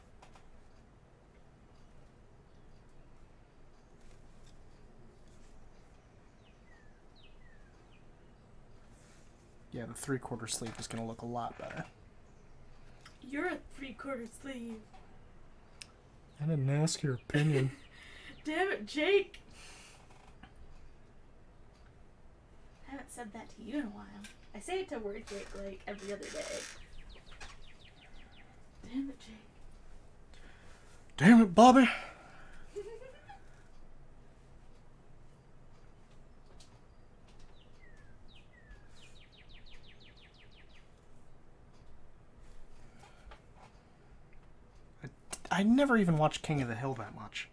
Yeah, the 3/4 sleeve is going to look a lot better. You're a 3/4 sleeve. I didn't ask your opinion. Damn it, Jake. I haven't said that to you in a while. I say it to word Jake like every other day. Damn it, Jake. Damn it, Bobby. I never even watched King of the Hill that much.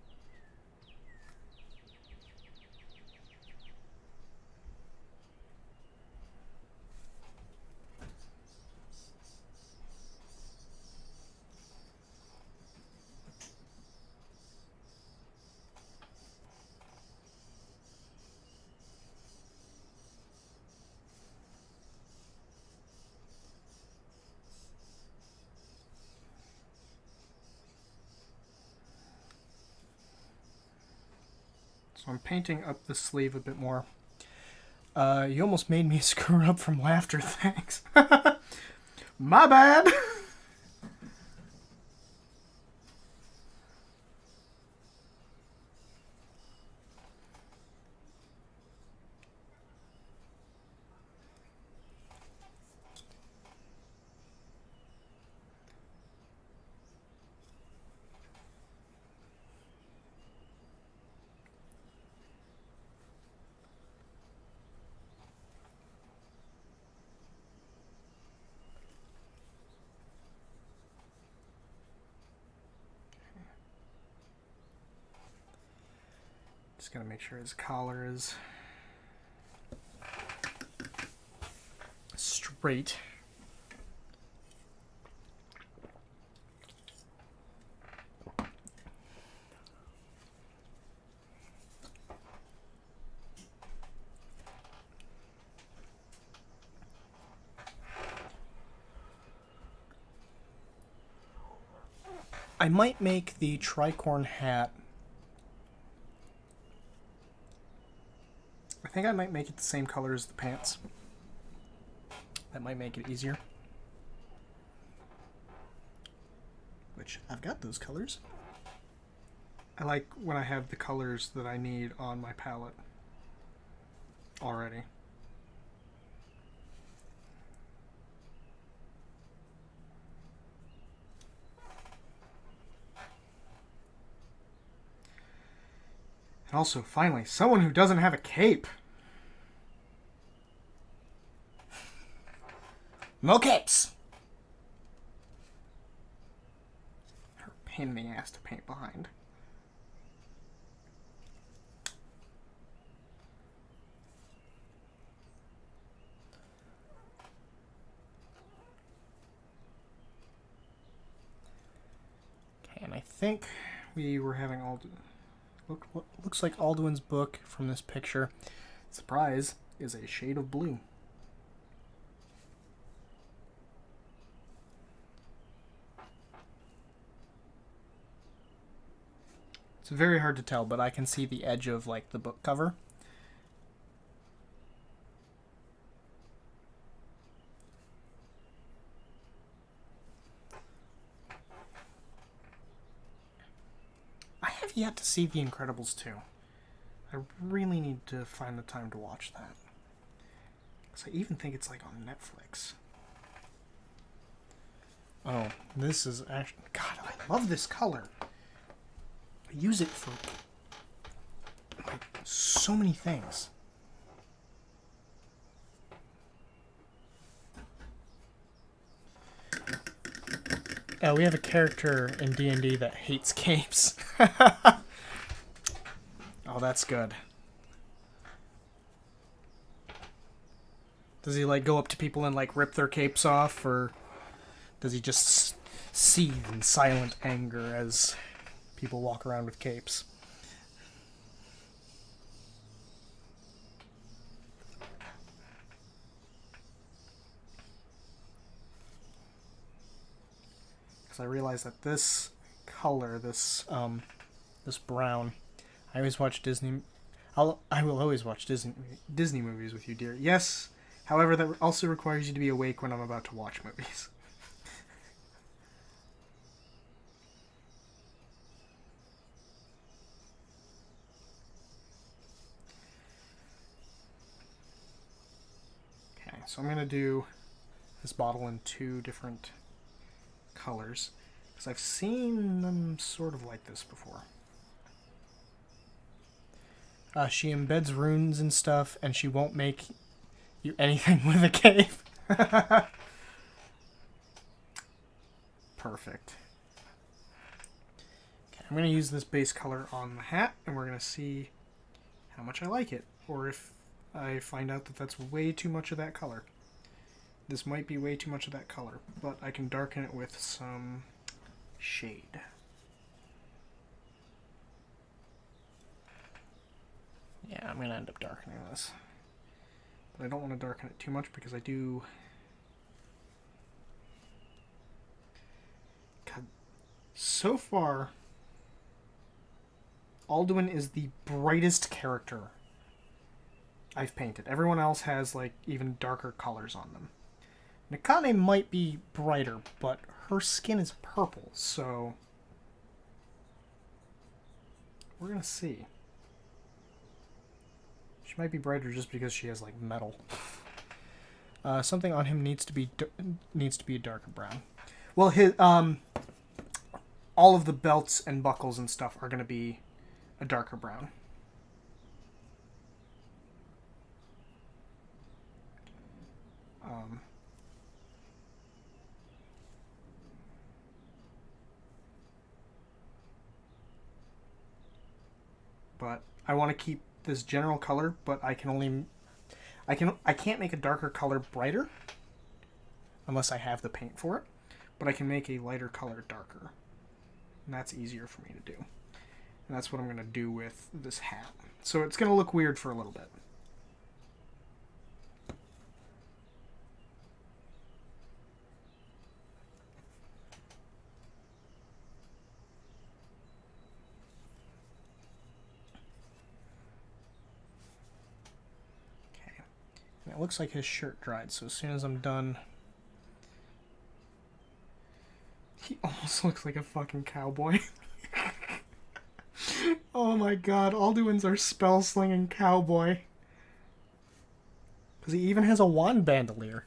So I'm painting up the sleeve a bit more. You almost made me screw up from laughter, thanks. My bad! Just gotta make sure his collar is straight. I might make the tricorn hat. I think I might make it the same color as the pants. That might make it easier. Which, I've got those colors. I like when I have the colors that I need on my palette already. And also, finally, someone who doesn't have a cape. No capes! Her pain in the ass to paint behind. Okay, and I think we were having looks like Alduin's book from this picture. Surprise, is a shade of blue. It's very hard to tell, but I can see the edge of like the book cover. I have yet to see The Incredibles 2. I really need to find the time to watch that. Because I even think it's like on Netflix. Oh, this is actually... God, I love this color. I use it for like so many things. We have a character in D&D that hates capes. Oh, that's good. Does he like go up to people and like rip their capes off, or does he just seethe in silent anger as people walk around with capes? Because I realize that this color, this brown, I always watch Disney. I will always watch Disney movies with you, dear. Yes. However, that also requires you to be awake when I'm about to watch movies. Okay, so I'm going to do this bottle in 2 different colors, because I've seen them sort of like this before. She embeds runes and stuff, and she won't make you anything with a cape. Perfect. I'm going to use this base color on the hat, and we're going to see how much I like it, or if I find out that that's way too much of that color. This might be way too much of that color, but I can darken it with some shade. Yeah, I'm going to end up darkening this. But I don't want to darken it too much because I do... God. So far, Alduin is the brightest character I've painted. Everyone else has, like, even darker colors on them. Nakane might be brighter, but her skin is purple, so... we're gonna see. She might be brighter just because she has, like, metal. Something on him needs to be a darker brown. Well, his all of the belts and buckles and stuff are gonna be a darker brown. But I want to keep this general color, but I can't make a darker color brighter unless I have the paint for it, but I can make a lighter color darker. And that's easier for me to do. And that's what I'm going to do with this hat. So it's going to look weird for a little bit. It looks like his shirt dried, so as soon as I'm done... He almost looks like a fucking cowboy. Oh my god, Alduin's our spell-slinging cowboy. Because he even has a wand bandolier.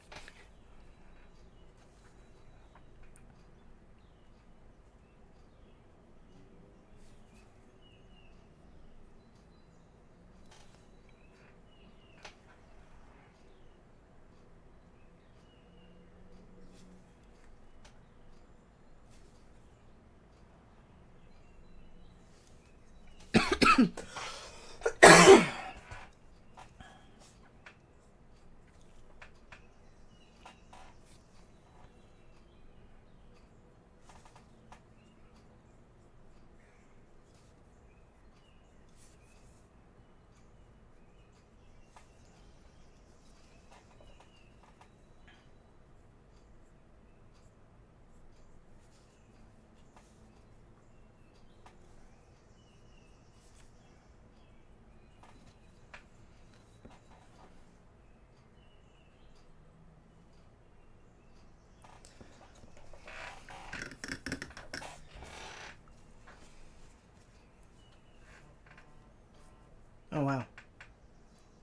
Oh wow.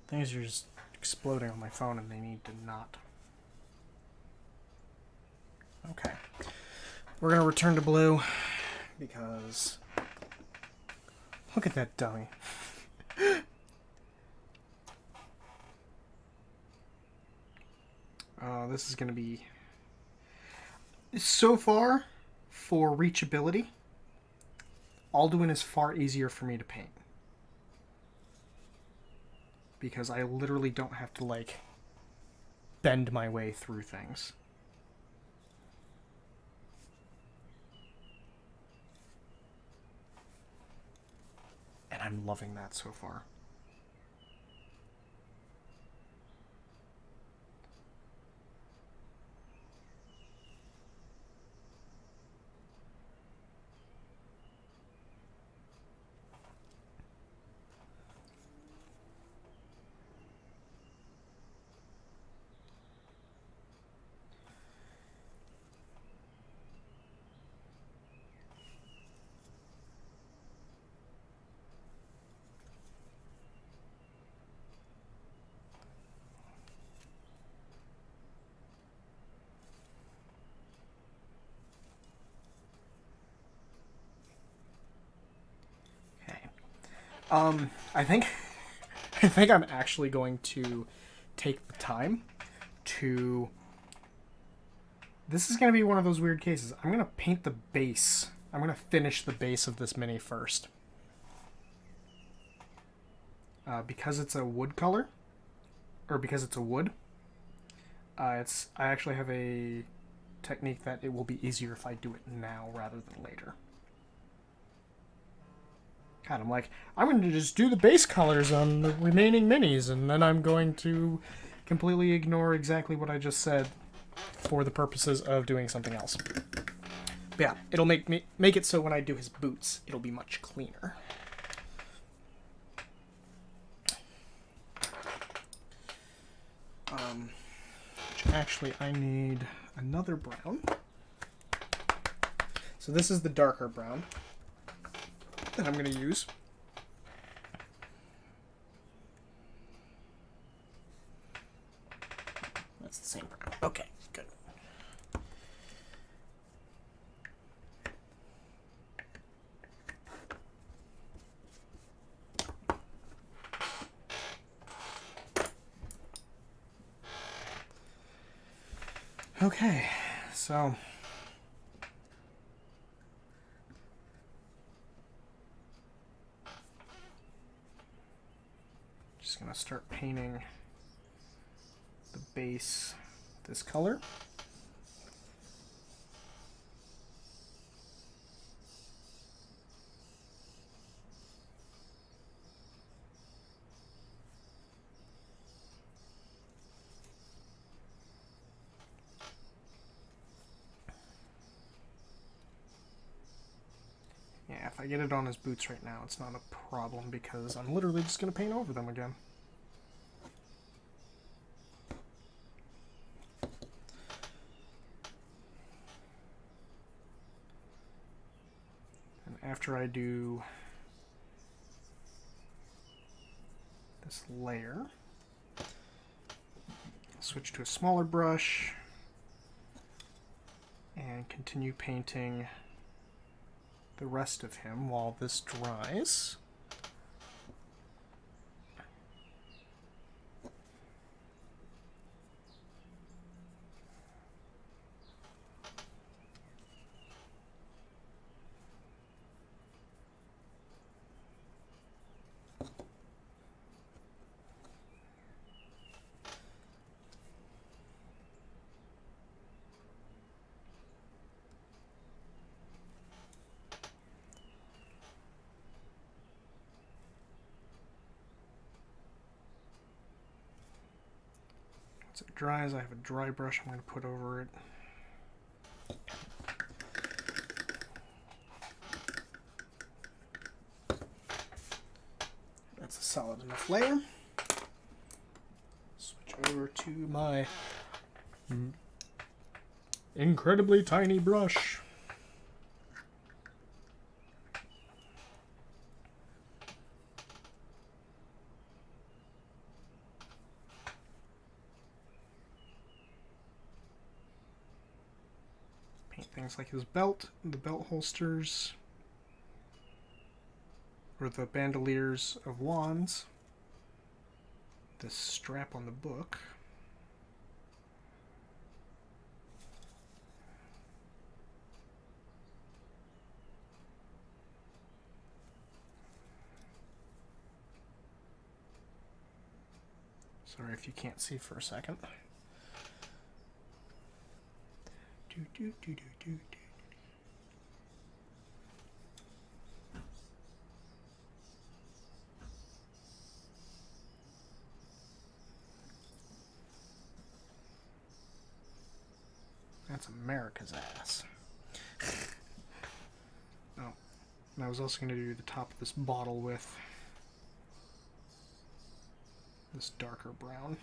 Things are just exploding on my phone and they need to not. Okay. We're going to return to blue because... look at that dummy. This is going to be... so far, for reachability, Alduin is far easier for me to paint. Because I literally don't have to, like, bend my way through things. And I'm loving that so far. I think I'm actually going to take the time to... this is going to be one of those weird cases. I'm going to paint the base I'm going to finish the base of this mini first. Because it's a wood color, or because it's a wood, I actually have a technique that it will be easier if I do it now rather than later. God, I'm like, I'm going to just do the base colors on the remaining minis, and then I'm going to completely ignore exactly what I just said for the purposes of doing something else. But yeah, it'll make it so when I do his boots, it'll be much cleaner. Actually, I need another brown. So this is the darker brown that I'm going to use. That's the same brown. Okay, good. Okay, so just gonna start painting the base this color. Yeah, if I get it on his boots right now, it's not a problem because I'm literally just going to paint over them again. And after I do this layer, I'll switch to a smaller brush and continue painting the rest of him while this dries. Once it dries, I have a dry brush I'm going to put over it. That's a solid enough layer. Switch over to my incredibly tiny brush. Paint things like his belt, the belt holsters, or the bandoliers of wands, this strap on the book. Sorry if you can't see for a second. That's America's ass. Oh, and I was also going to do the top of this bottle with this darker brown.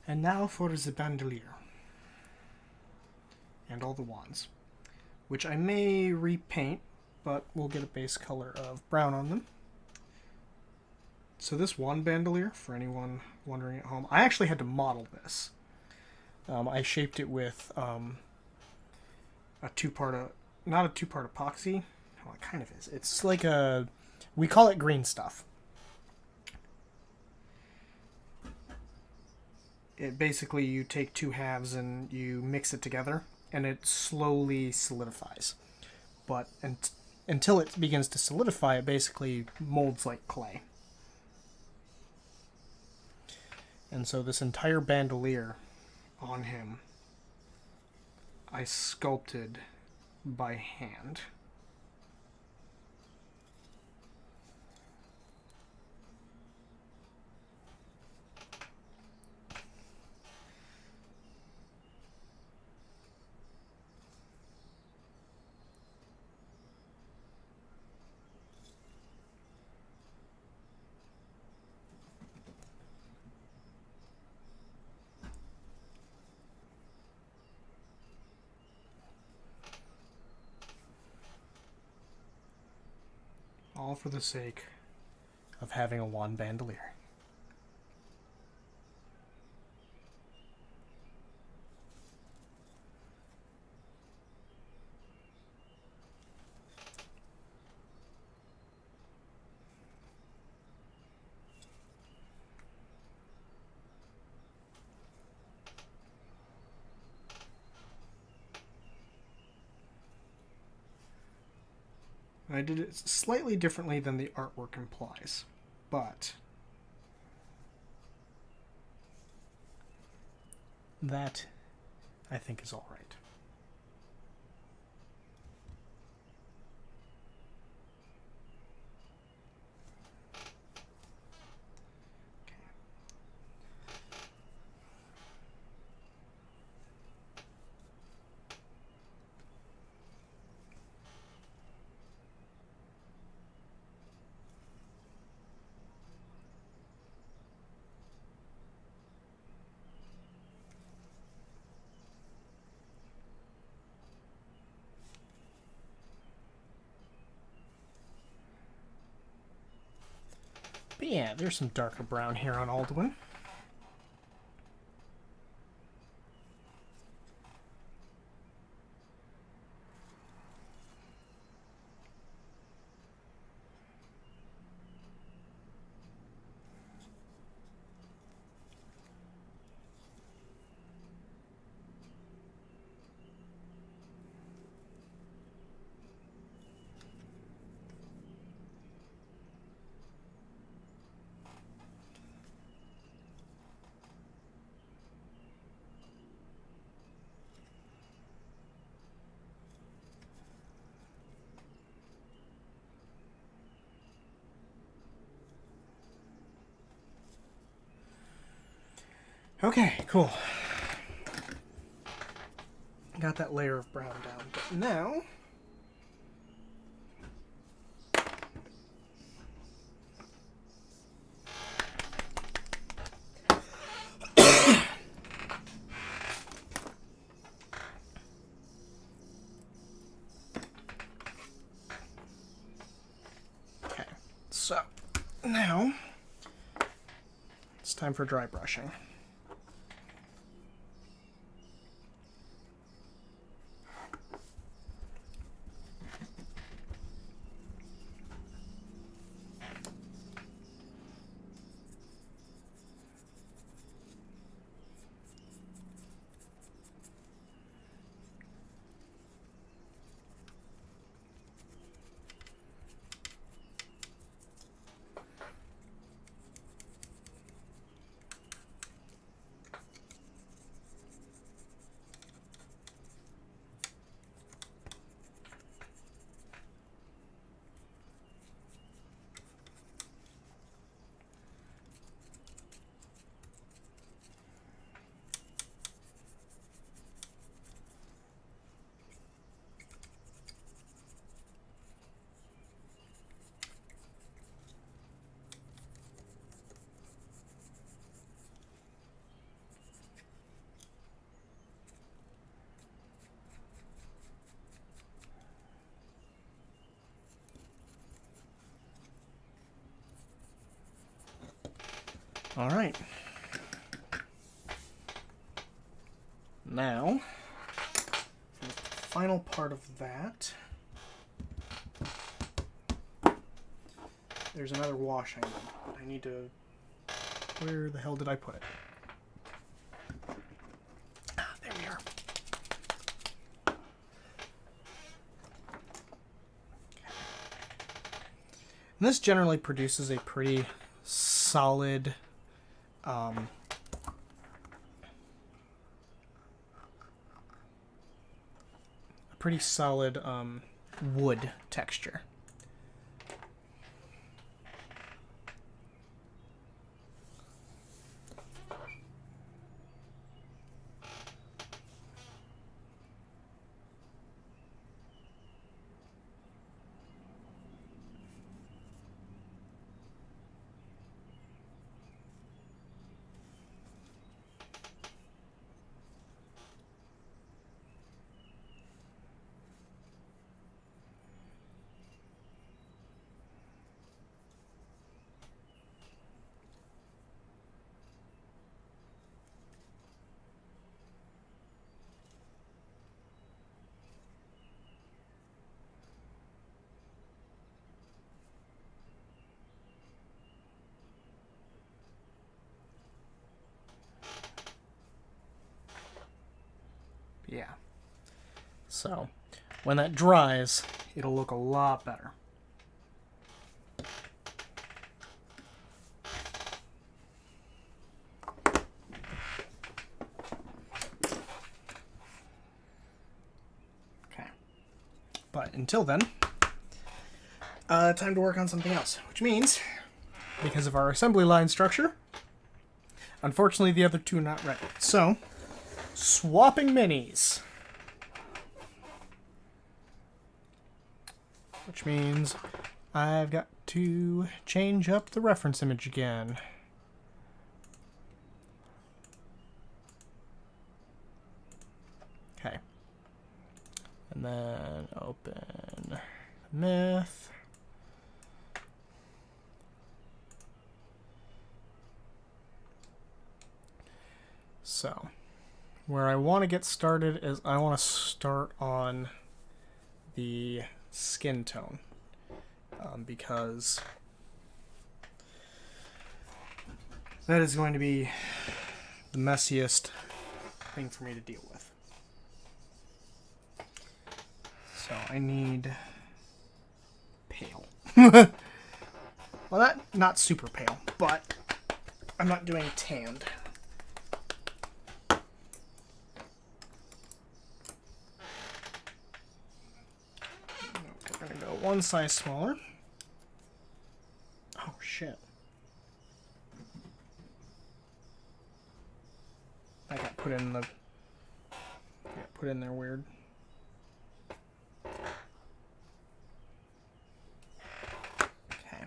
And now for the bandolier. And all the wands. Which I may repaint, but we'll get a base color of brown on them. So this wand bandolier, for anyone wondering at home, I actually had to model this. I shaped it with a two-part, not a two-part epoxy. Well, it kind of is. It's like a, we call it green stuff. It basically, you take two halves and you mix it together, and it slowly solidifies. But until it begins to solidify, it basically molds like clay. And so this entire bandolier on him, I sculpted by hand. All for the sake of having a wand bandolier. I did it slightly differently than the artwork implies, but that, I think, is all right. But yeah, there's some darker brown here on Alduin. Okay, cool. Got that layer of brown down. But now, okay, so now it's time for dry brushing. All right. Now, for the final part of that, there's another wash I need. I need to... Where the hell did I put it? Ah, there we are. And this generally produces a pretty solid wood texture. Yeah. So, when that dries, it'll look a lot better. Okay. But until then, time to work on something else, which means, because of our assembly line structure, unfortunately the other two are not ready. So, swapping minis. Which means I've got to change up the reference image again. Okay. And then open Myth. So, where I want to get started is I want to start on the skin tone, because that is going to be the messiest thing for me to deal with. So I need pale. Well, not super pale, but I'm not doing tanned. We're gonna go one size smaller. Oh shit. I got put in there weird. Okay.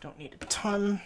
Don't need a ton.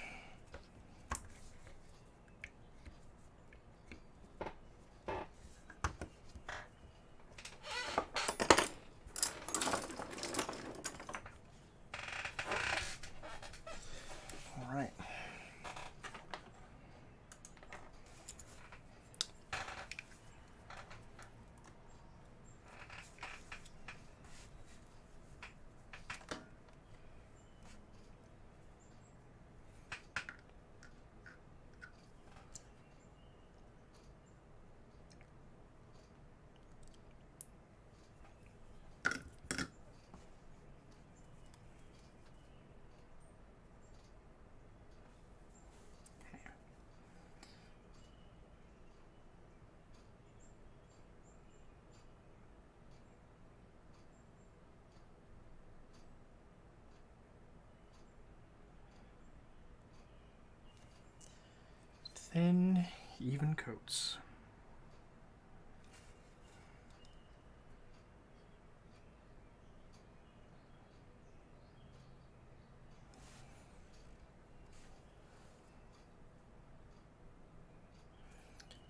Thin, even coats.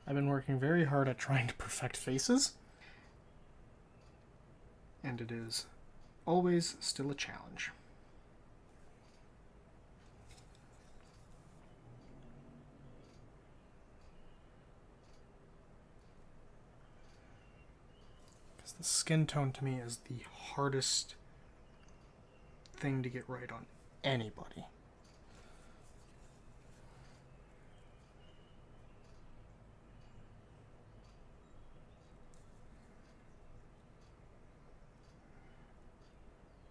I've been working very hard at trying to perfect faces, And it is always still a challenge. Because the skin tone to me is the hardest thing to get right on anybody.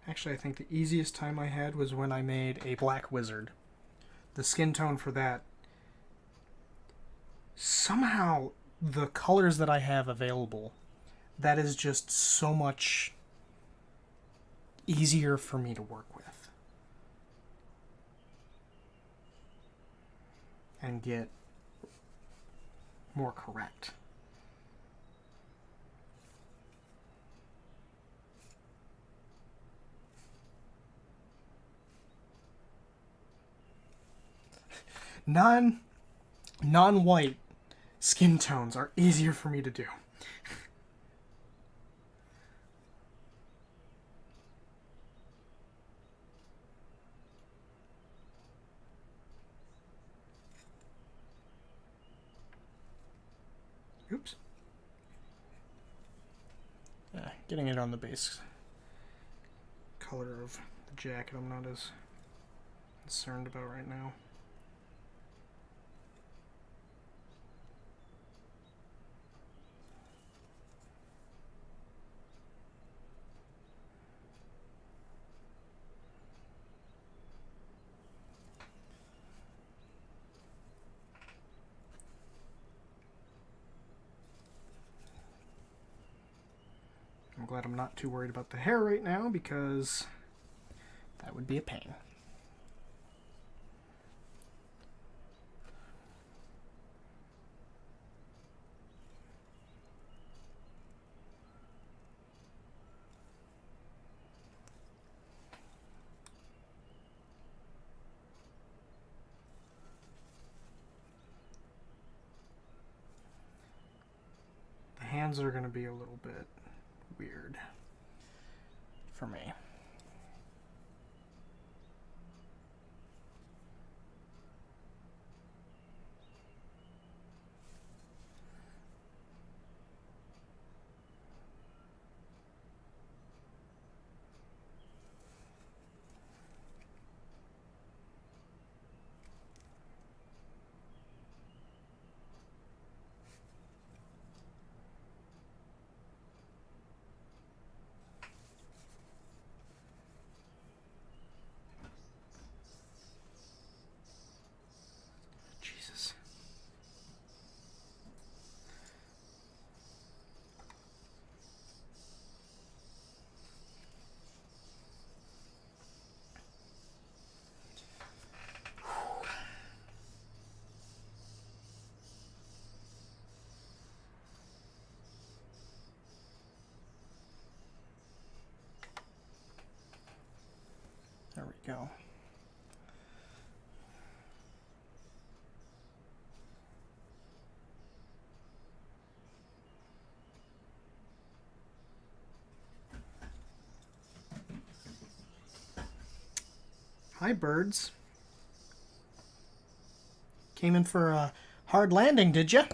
Actually, I think the easiest time I had was when I made a black wizard. The skin tone for that, somehow the colors that I have available, that is just so much easier for me to work with and get more correct. Non-white skin tones are easier for me to do. Oops. Getting it on the base color of the jacket I'm not as concerned about right now. I'm glad I'm not too worried about the hair right now because that would be a pain. The hands are going to be a little bit weird for me. Jesus. There we go. Hi, birds. Came in for a hard landing, did you?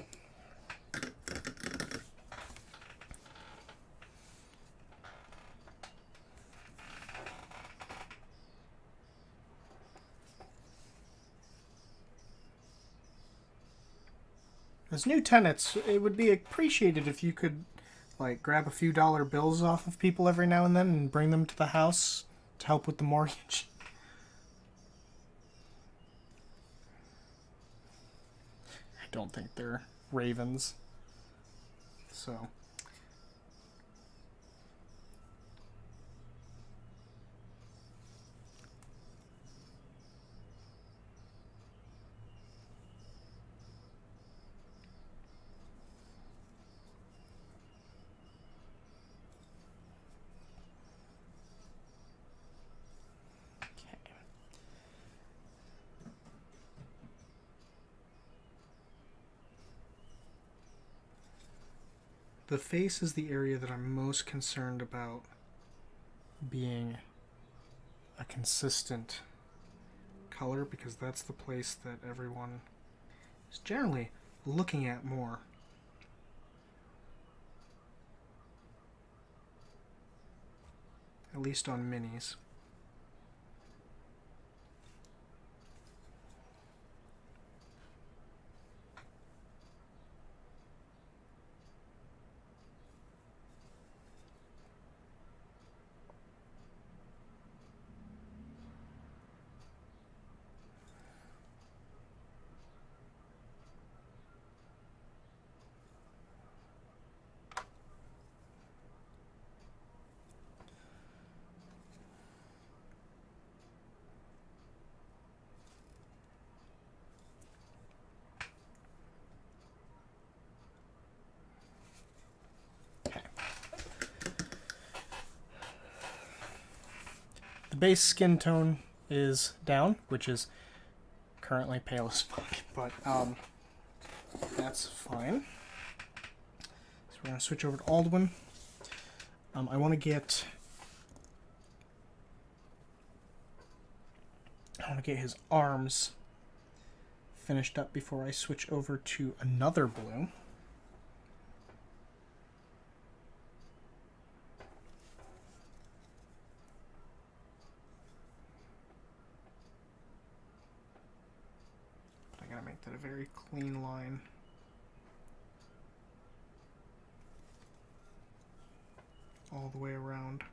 As new tenants, it would be appreciated if you could, like, grab a few dollar bills off of people every now and then and bring them to the house to help with the mortgage. I don't think they're ravens. So. The face is the area that I'm most concerned about being a consistent color, because that's the place that everyone is generally looking at more. At least on minis. The base skin tone is down, which is currently pale as fuck, but that's fine. So we're going to switch over to Aldwin. I want to get his arms finished up before I switch over to another blue. But I gotta make that a very clean line. All the way around.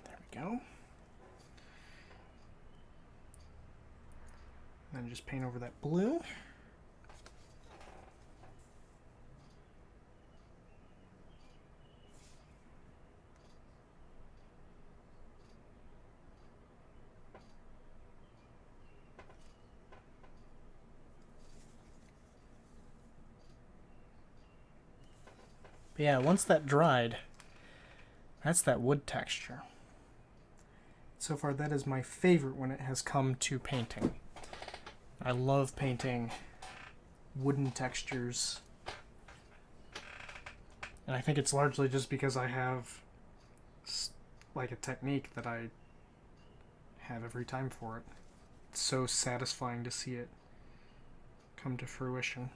There we go. And then just paint over that blue. But yeah, once that dried, that's that wood texture. So far, that is my favorite when it has come to painting. I love painting wooden textures. And I think it's largely just because I have like a technique that I have every time for it. It's so satisfying to see it come to fruition.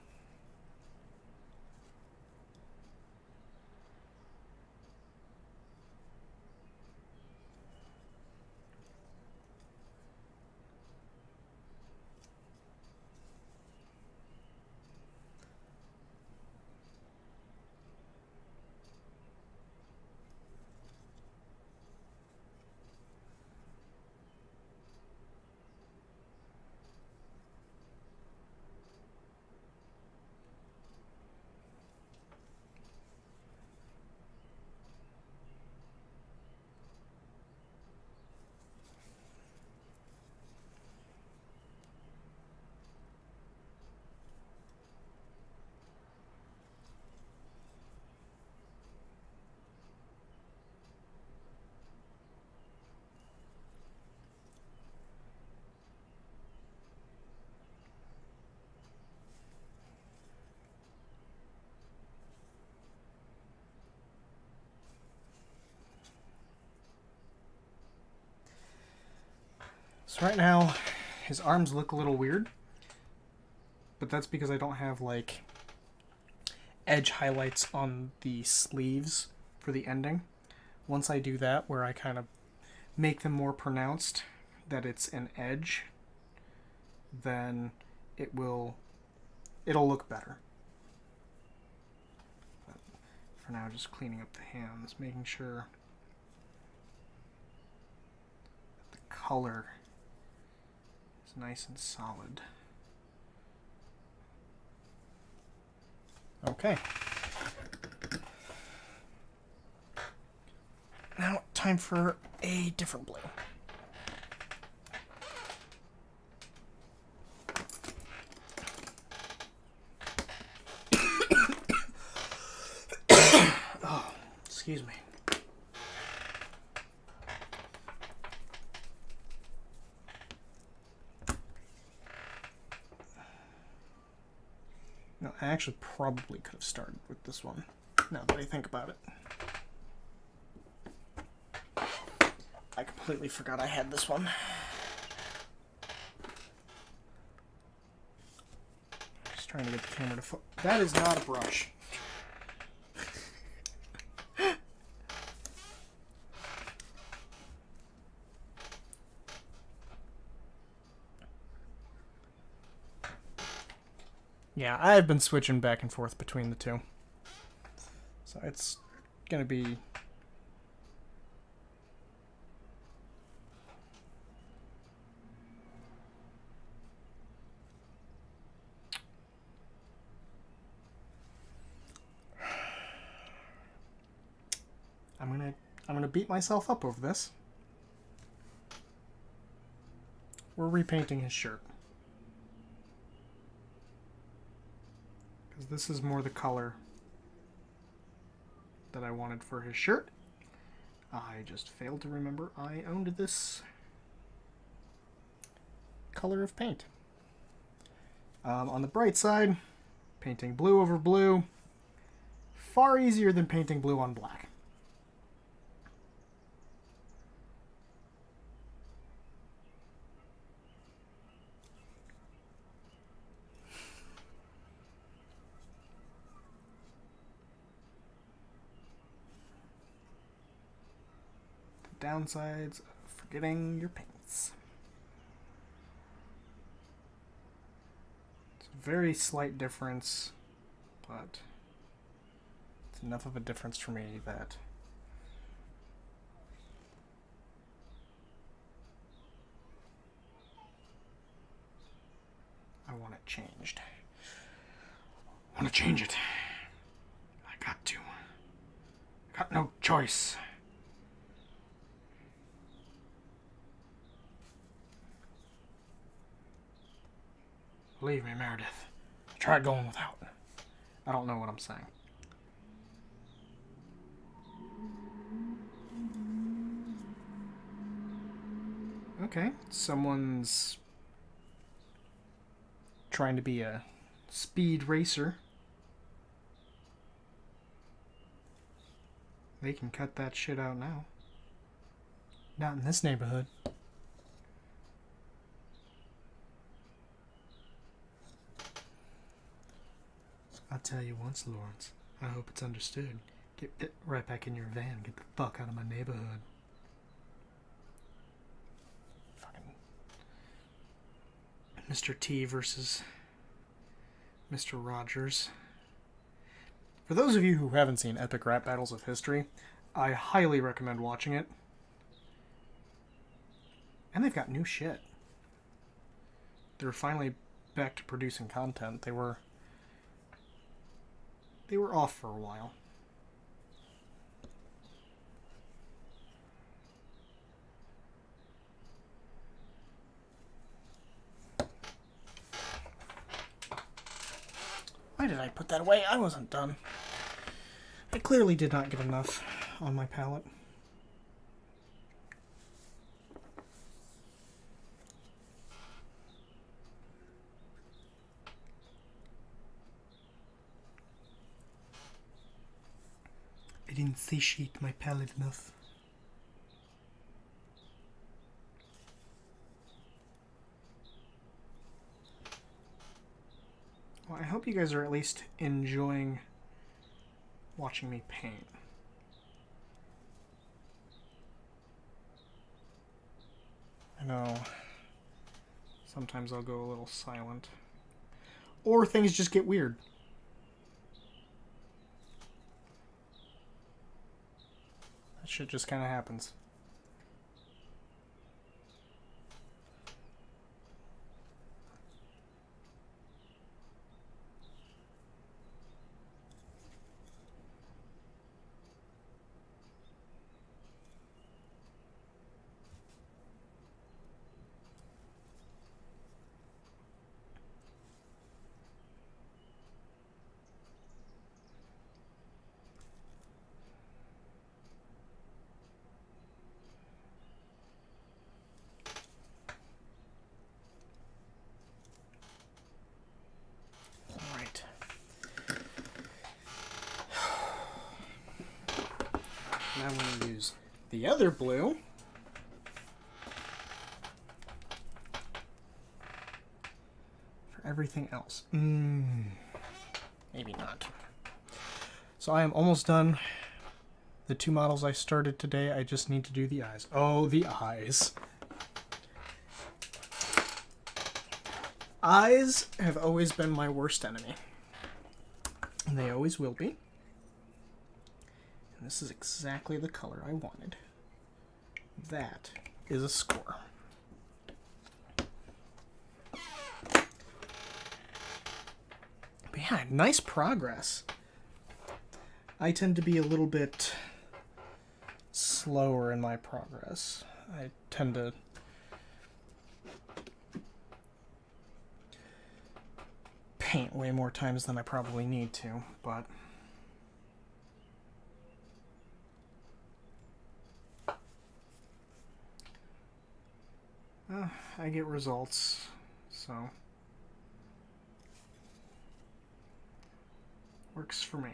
So right now, his arms look a little weird, but that's because I don't have like edge highlights on the sleeves for the ending. Once I do that, where I kind of make them more pronounced that it's an edge, then it'll look better. But for now, just cleaning up the hands, making sure that the color is nice and solid. Okay. Now, time for a different blue. Oh, excuse me. No, I actually probably could have started with this one, now that I think about it. I completely forgot I had this one. Just trying to get the camera to focus. That is not a brush. Yeah, I've been switching back and forth between the two. So it's gonna be... I'm gonna beat myself up over this. We're repainting his shirt. Because this is more the color that I wanted for his shirt. I just failed to remember I owned this color of paint. On the bright side, painting blue over blue, far easier than painting blue on black. The downsides of forgetting your paints. It's a very slight difference, but it's enough of a difference for me that I want it changed. I want to change it. I got to. I got no choice. Believe me, Meredith. I tried going without. I don't know what I'm saying. Okay, someone's trying to be a speed racer. They can cut that shit out now. Not in this neighborhood. I'll tell you once, Lawrence. I hope it's understood. Get right back in your van. Get the fuck out of my neighborhood. Fucking Mr. T versus Mr. Rogers. For those of you who haven't seen Epic Rap Battles of History, I highly recommend watching it. And they've got new shit. They're finally back to producing content. They were off for a while. Why did I put that away? I wasn't done. I clearly did not get enough on my palette. I didn't satiate my palette enough. Well, I hope you guys are at least enjoying watching me paint. I know sometimes I'll go a little silent. Or things just get weird. That shit just kind of happens. I'm going to use the other blue for everything else. Maybe not. So I am almost done. The 2 models I started today, I just need to do the eyes. Oh, the eyes. Eyes have always been my worst enemy. And they always will be. And this is exactly the color I wanted. That is a score. But yeah, nice progress. I tend to be a little bit slower in my progress. I tend to paint way more times than I probably need to, but I get results, so works for me.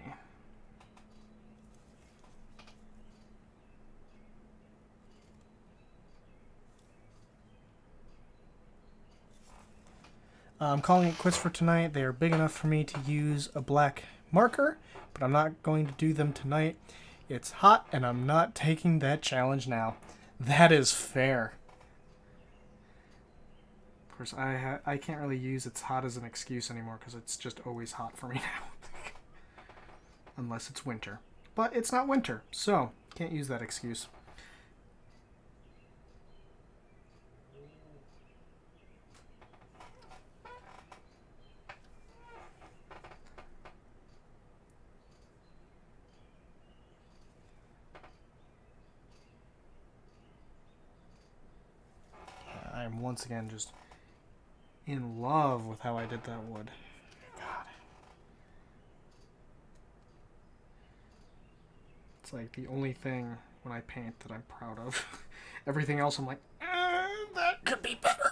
I'm calling it quits for tonight. They are big enough for me to use a black marker, but I'm not going to do them tonight. It's hot, and I'm not taking that challenge now. That is fair. Of course, I can't really use it's hot as an excuse anymore because it's just always hot for me now. Unless it's winter. But it's not winter, so can't use that excuse. I am once again just in love with how I did that wood. God. It's like the only thing when I paint that I'm proud of. Everything else I'm like, that could be better.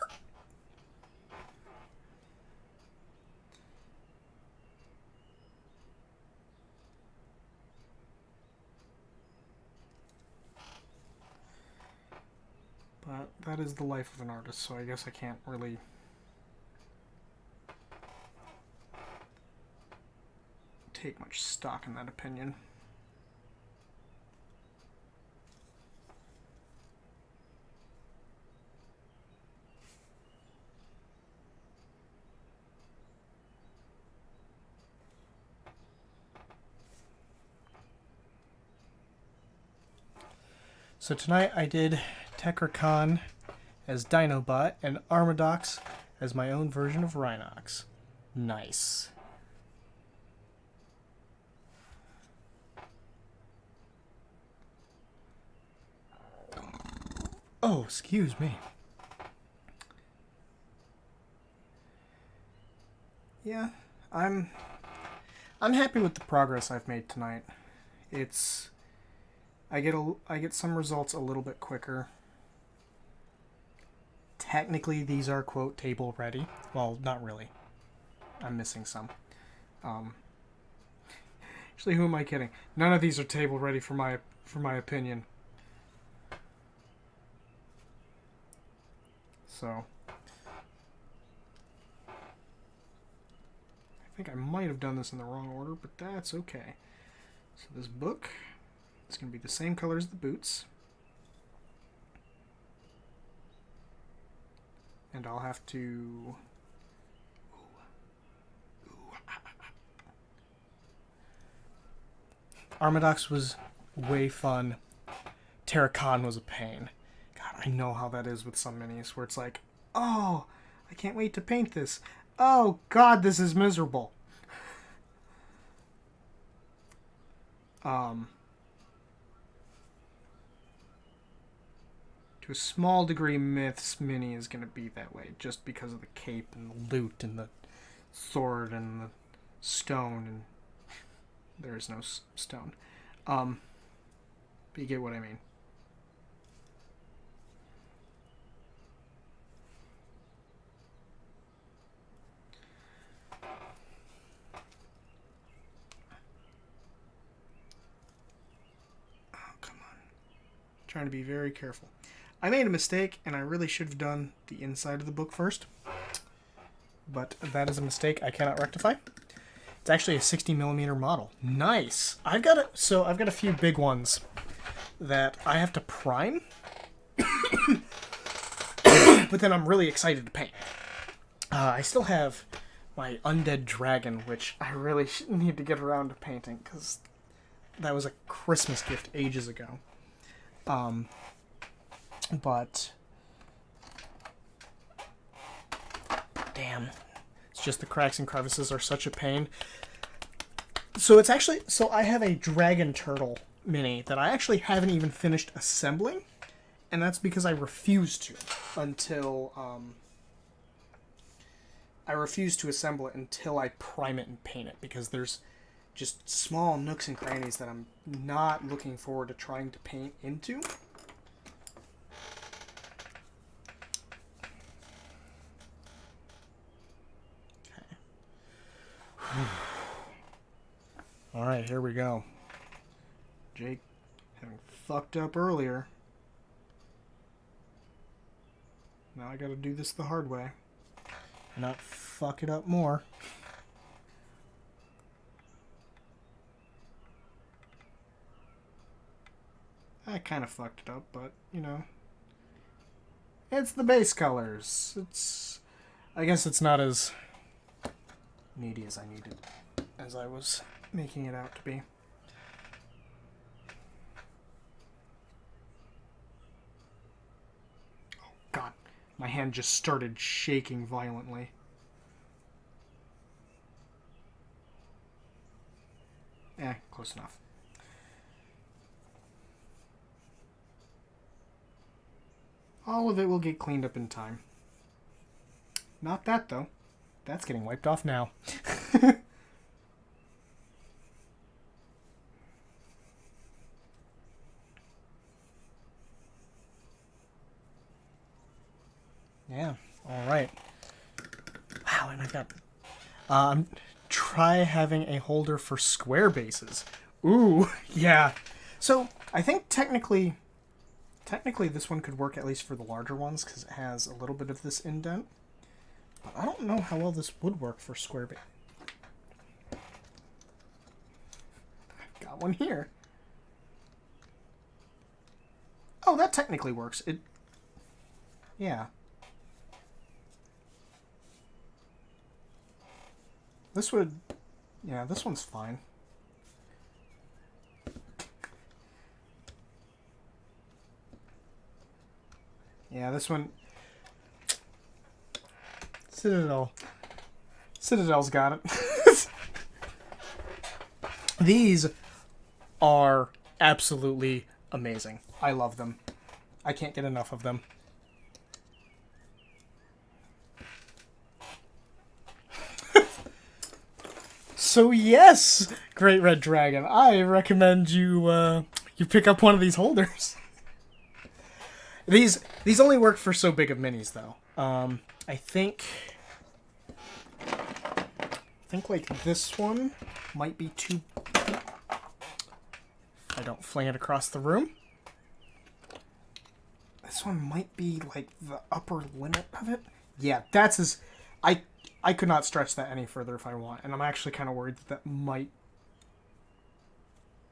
But that is the life of an artist, so I guess I can't really take much stock in that opinion. So tonight I did Tekracon as Dinobot and Armadox as my own version of Rhinox. Nice. Oh, excuse me. Yeah, I'm happy with the progress I've made tonight. I get some results a little bit quicker. Technically, these are quote table ready. Well, not really. I'm missing some. Actually, who am I kidding? None of these are table ready for my opinion. So I think I might have done this in the wrong order, but that's okay. So this book is going to be the same color as the boots. And I'll have to... Armadox was way fun. Terracon was a pain. God, I know how that is with some minis, where it's like, oh, I can't wait to paint this. Oh, God, this is miserable. To a small degree, Myth's mini is going to be that way, just because of the cape and the loot and the sword and the stone, and there is no stone. But you get what I mean. Oh, come on. trying to be very careful. I made a mistake, and I really should have done the inside of the book first. But that is a mistake I cannot rectify. It's actually a 60mm model. Nice. I've got a few big ones that I have to prime. But then I'm really excited to paint. I still have my undead dragon, which I really need to get around to painting, because that was a Christmas gift ages ago. But damn, it's just the cracks and crevices are such a pain. So I have a dragon turtle mini that I actually haven't even finished assembling, and that's because I refuse to assemble it until I prime it and paint it, because there's just small nooks and crannies that I'm not looking forward to trying to paint into. Alright, here we go. Jake, having fucked up earlier. Now I gotta do this the hard way. Not fuck it up more. I kind of fucked it up, but, you know. It's the base colors. I guess it's not as needy as I needed, as I was making it out to be. Oh, God. My hand just started shaking violently. Close enough. All of it will get cleaned up in time. Not that, though. That's getting wiped off now. Yeah, alright. Wow, and I've got... try having a holder for square bases. Ooh, yeah. So, I think technically this one could work at least for the larger ones, because it has a little bit of this indent. But I don't know how well this would work for square base. I've got one here. Oh, that technically works. Yeah. This one's fine. Yeah, this one... Citadel's got it. These are absolutely amazing. I love them. I can't get enough of them. So yes, Great Red Dragon, I recommend you pick up one of these holders. These only work for so big of minis, though. I think like this one might be too... I don't fling it across the room. This one might be like the upper limit of it. Yeah, that's as... I could not stretch that any further if I want, and I'm actually kind of worried that might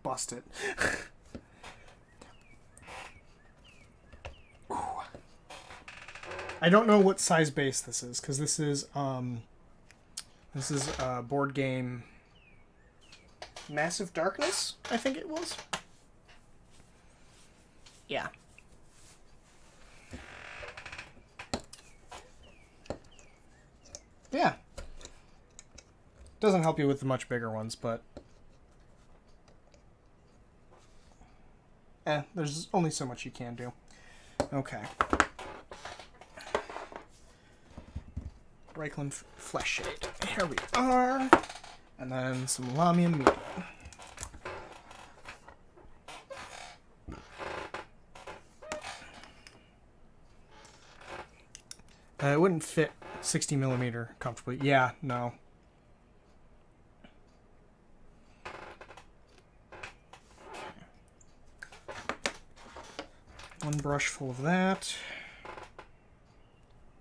bust it. I don't know what size base this is, because this is board game Massive Darkness, I think it was. Yeah. Yeah. Doesn't help you with the much bigger ones, but... there's only so much you can do. Okay. Reichland Flesh Shade. Here we are. And then some Lamian Medium. It wouldn't fit 60mm comfortably. Yeah, no. One brush full of that.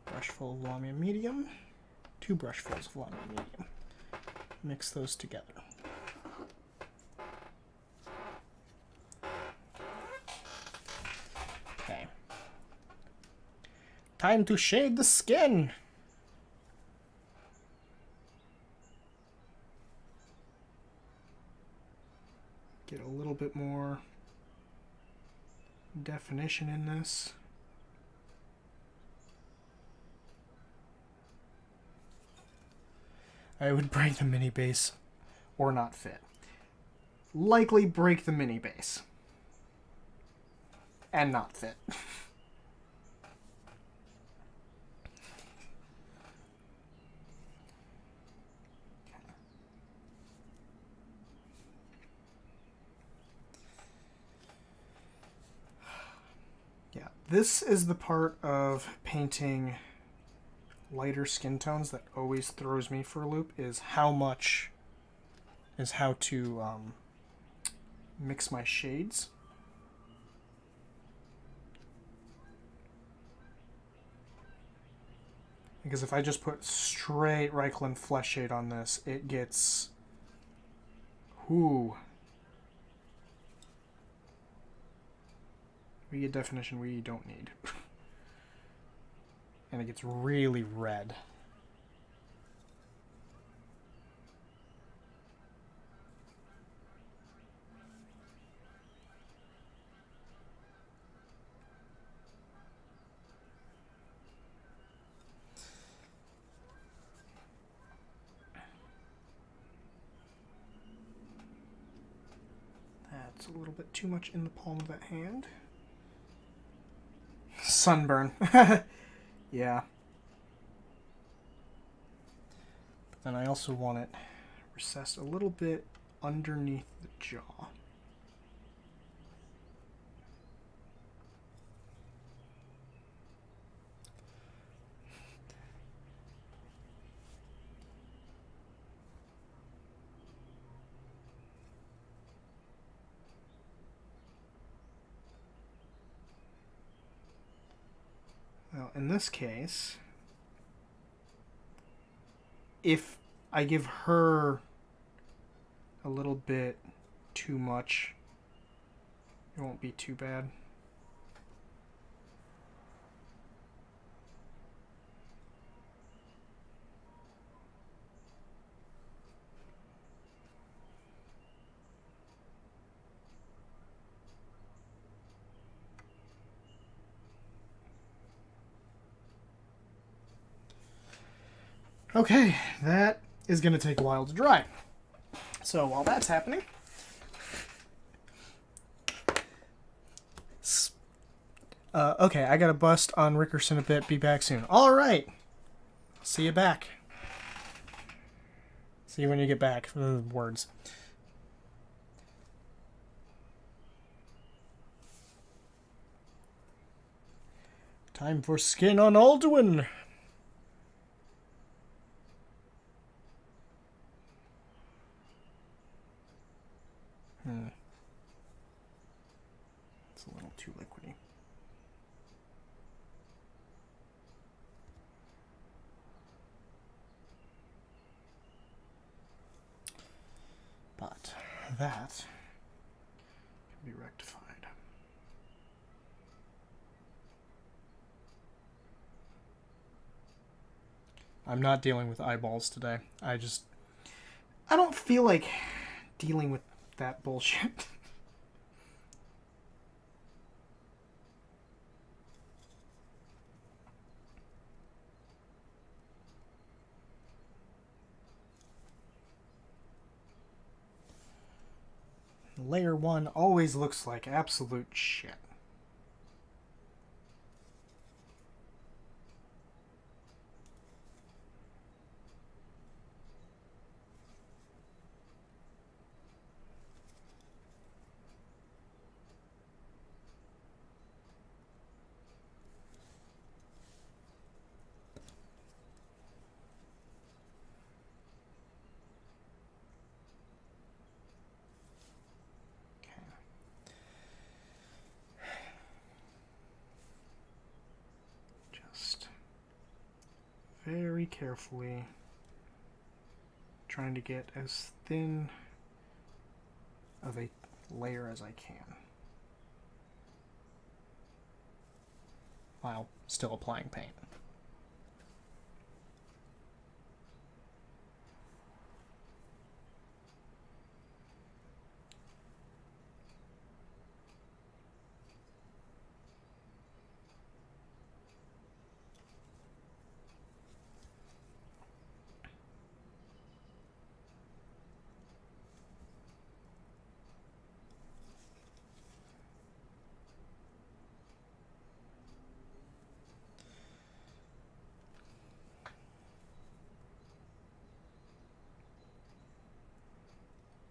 Brush full of Lamia Medium. 2 brushfuls of Lamia Medium. Mix those together. Okay. Time to shade the skin. Get a little bit more definition in this. I would break the mini base or not fit. Likely break the mini base and not fit. Yeah, this is the part of painting lighter skin tones that always throws me for a loop, is how to mix my shades. Because if I just put straight Reichland flesh shade on this, it gets... Ooh. We get definition we don't need. And it gets really red. That's a little bit too much in the palm of that hand. Sunburn. Yeah. But then I also want it recessed a little bit underneath the jaw. Well, in this case, if I give her a little bit too much, it won't be too bad. Okay, that is going to take a while to dry. So while that's happening, okay, I got to bust on Rickerson a bit. Be back soon. All right. See you back. See you when you get back. Words. Time for skin on Alduin. It's a little too liquidy. But that can be rectified. I'm not dealing with eyeballs today. I don't feel like dealing with that bullshit. Layer 1 always looks like absolute shit. very carefully, trying to get as thin of a layer as I can, while still applying paint.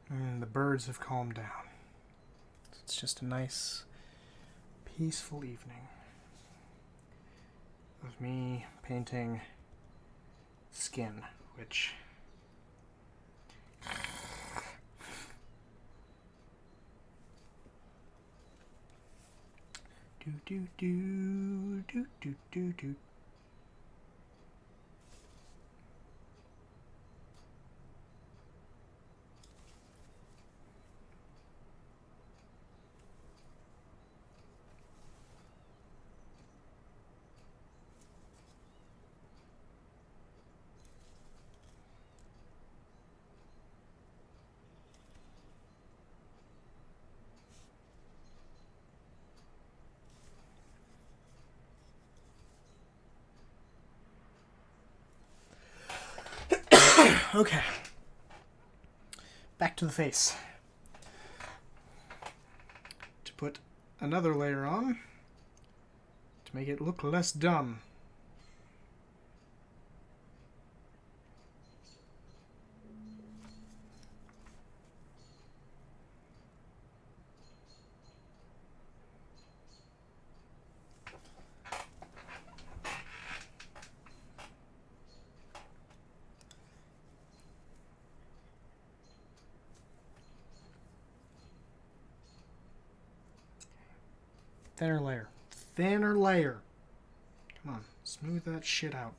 And the birds have calmed down. It's just a nice, peaceful evening of me painting skin, which do do do do do do do. Okay, back to the face. To put another layer on to make it look less dumb. Thinner layer. Thinner layer. Come on, smooth that shit out.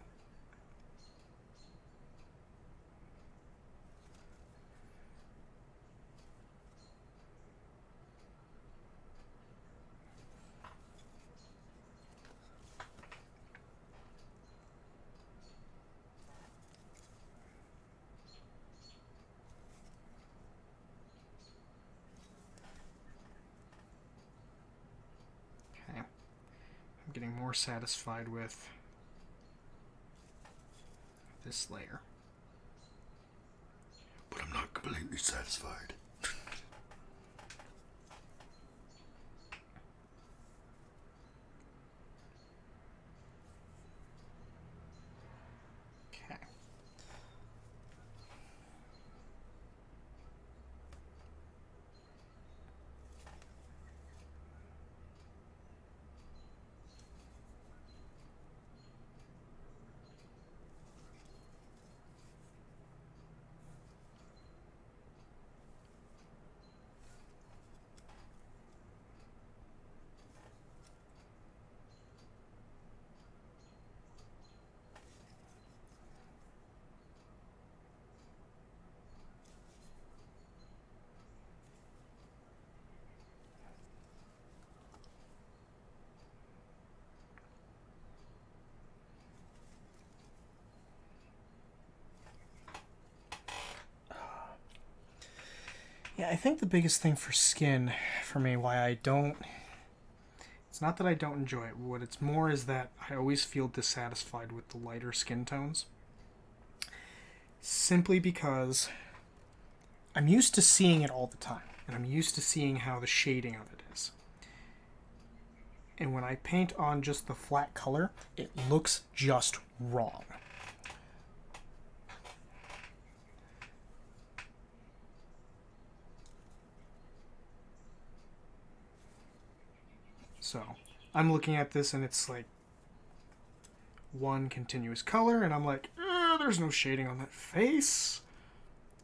Okay. I'm getting more satisfied with this layer. But I'm not completely satisfied. Okay. Yeah, I think the biggest thing for skin, for me, why I don't... It's not that I don't enjoy it. What it's more is that I always feel dissatisfied with the lighter skin tones. Simply because I'm used to seeing it all the time. And I'm used to seeing how the shading of it is. And when I paint on just the flat color, it looks just wrong. So, I'm looking at this and it's like one continuous color, and I'm like, there's no shading on that face.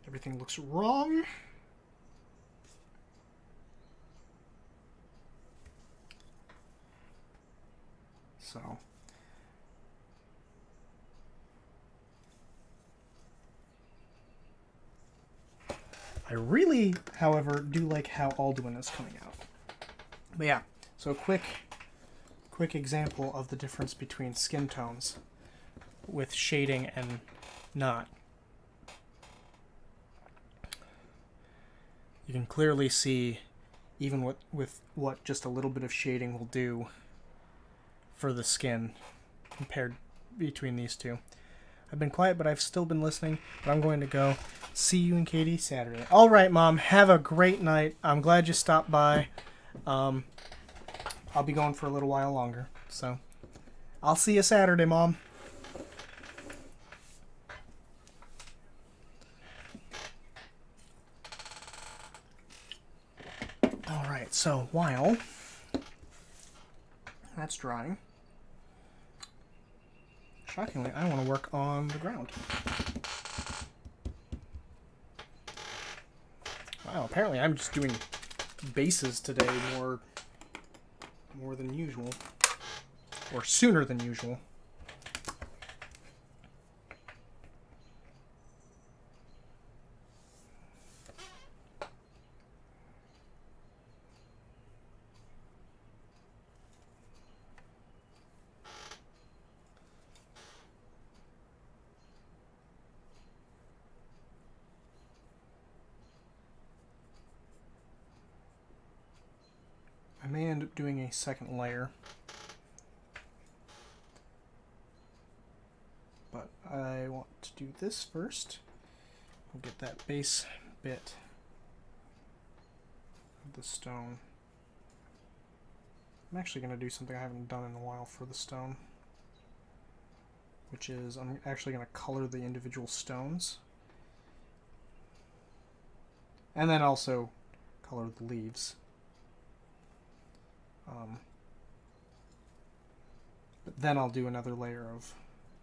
Everything looks wrong. So, I really, however, do like how Alduin is coming out. But yeah, so quick example of the difference between skin tones with shading and not. You can clearly see even with what just a little bit of shading will do for the skin compared between these two. I've been quiet, but I've still been listening. But I'm going to go. See you and Katie Saturday. All right, Mom. Have a great night. I'm glad you stopped by. I'll be going for a little while longer. So I'll see you Saturday, Mom. All right. So while that's drying, shockingly, I want to work on the ground. Wow, apparently I'm just doing bases today more than usual. Or sooner than usual. I may end up doing a second layer. But I want to do this first. We'll get that base bit of the stone. I'm actually going to do something I haven't done in a while for the stone, which is I'm actually going to color the individual stones. And then also color the leaves. But then I'll do another layer of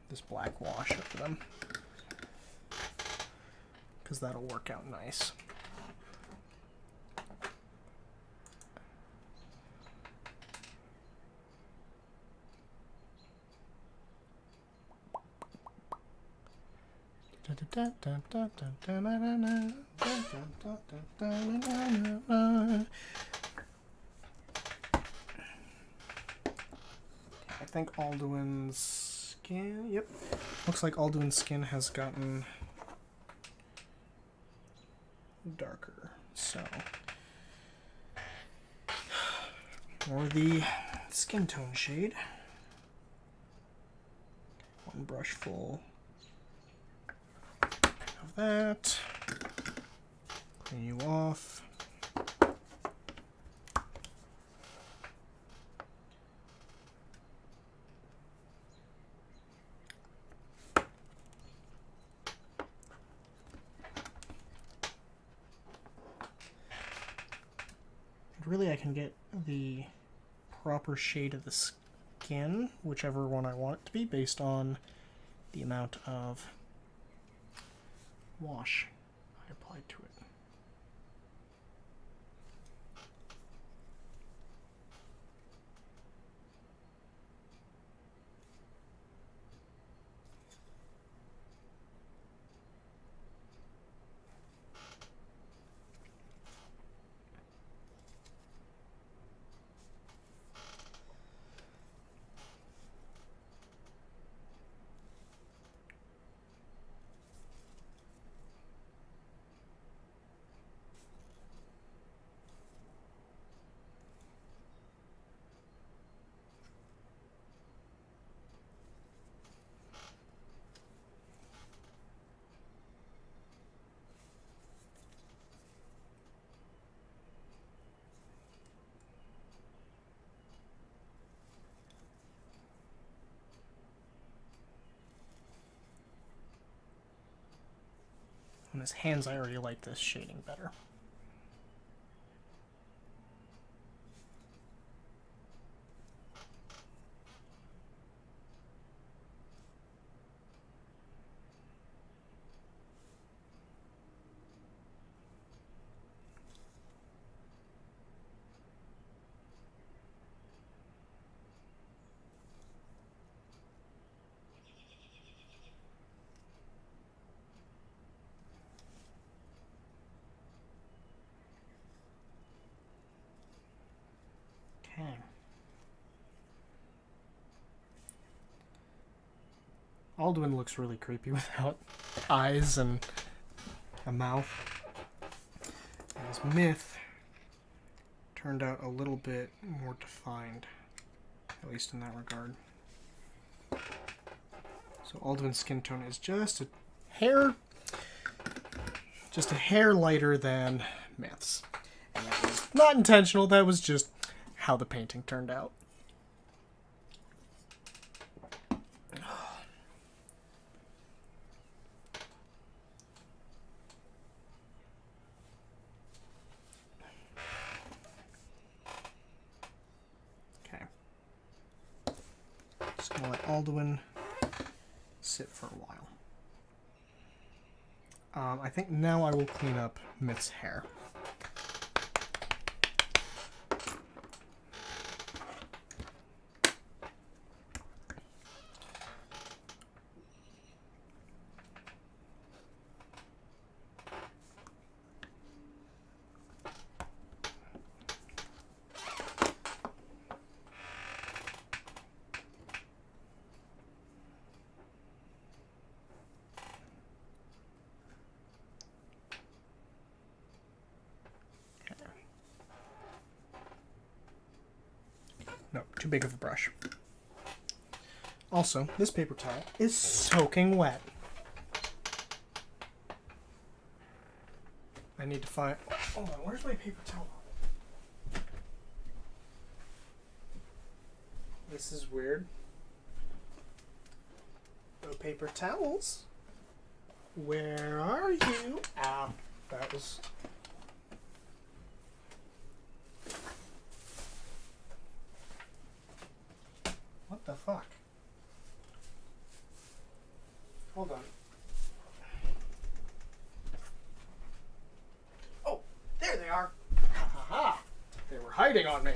this black wash over them, because that'll work out nice. I think Alduin's skin, yep, looks like Alduin's skin has gotten darker, so for the skin tone shade, one brush full of that, clean you off. Really, I can get the proper shade of the skin, whichever one I want it to be, based on the amount of wash I applied to it. On his hands, I already like this shading better. Okay. Alduin looks really creepy without eyes and a mouth. As Myth turned out a little bit more defined, at least in that regard. So Alduin's skin tone is just a hair lighter than Myth's. And that was not intentional, that was just how the painting turned out. Okay. Just gonna let Alduin sit for a while. I think now I will clean up Myth's hair. No, too big of a brush. Also, this paper towel is soaking wet. I need to find... Hold on, where's my paper towel? This is weird. No paper towels. Where are you? Ow, that was... What the fuck? Hold on. Oh, there they are. Ha ha ha. They were hiding on me.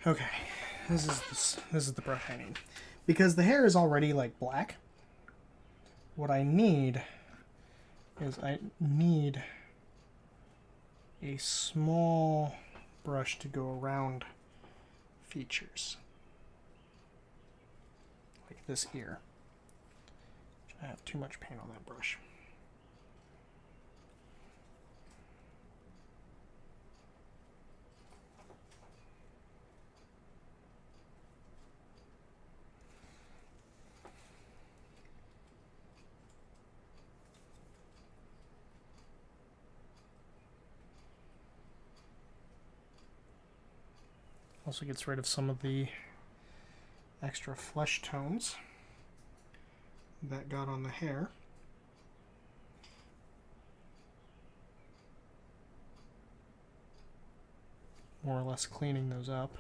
Okay, this is the brush I need. Because the hair is already like black, what I need is I need a small brush to go around features. Like this ear. I have too much paint on that brush. Also gets rid of some of the extra flesh tones that got on the hair. More or less cleaning those up.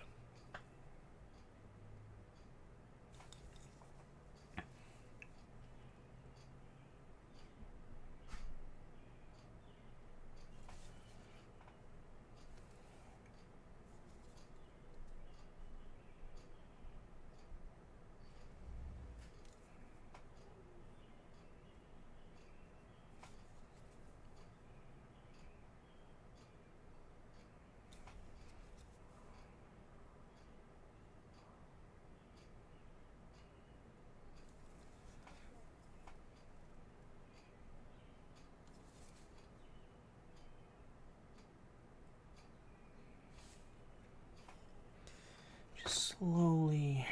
Just slowly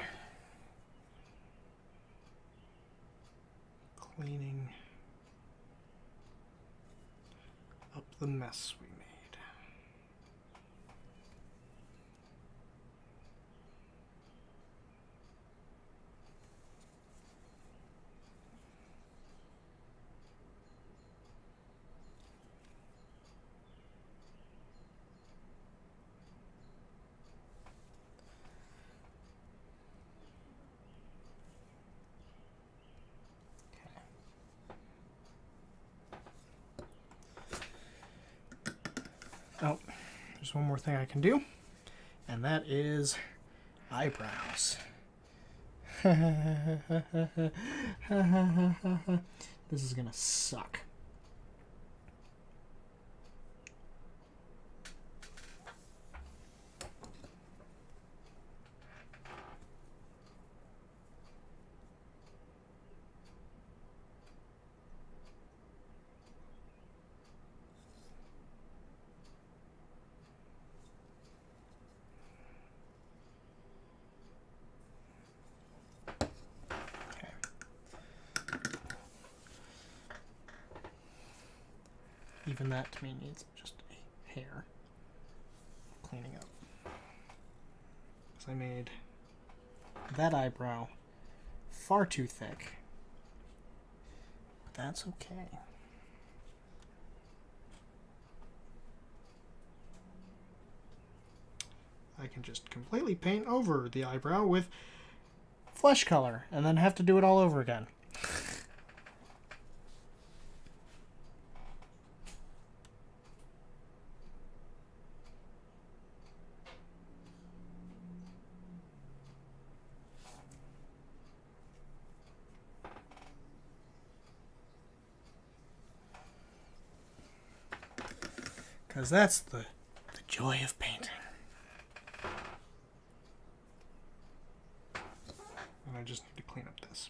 cleaning up the mess we made. Oh, there's one more thing I can do, and that is eyebrows. This is gonna suck. Even that to me needs just a hair cleaning up. Because I made that eyebrow far too thick. But that's okay. I can just completely paint over the eyebrow with flesh color and then have to do it all over again. Because that's the joy of painting. And I just need to clean up this.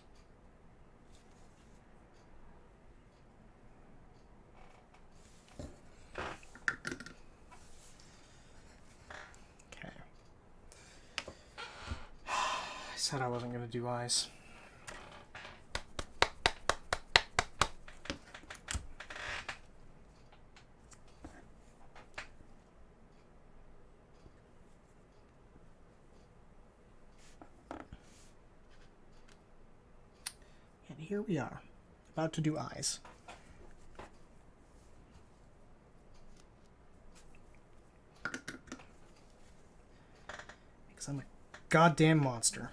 Okay. I said I wasn't going to do eyes. Here we are, about to do eyes. Because I'm a goddamn monster.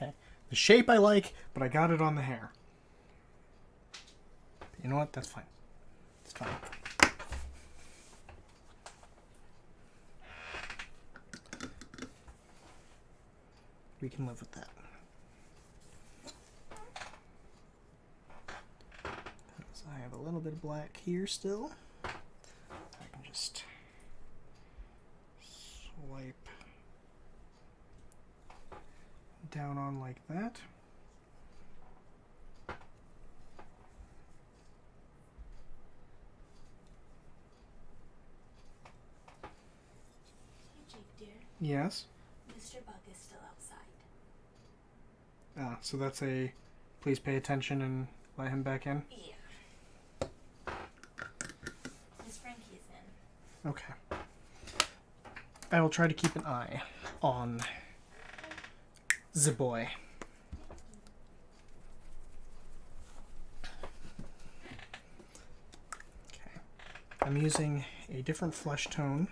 Okay. The shape I like, but I got it on the hair. But you know what? That's fine. It's fine. We can live with that. Because I have a little bit of black here still. I can just swipe down on like that. Hey, Jake, dear. Yes. Mr. Bug is still outside. Ah, so that's a please pay attention and let him back in? Yeah. Miss Frankie's in. Okay. I will try to keep an eye on the boy. Okay. I'm using a different flesh tone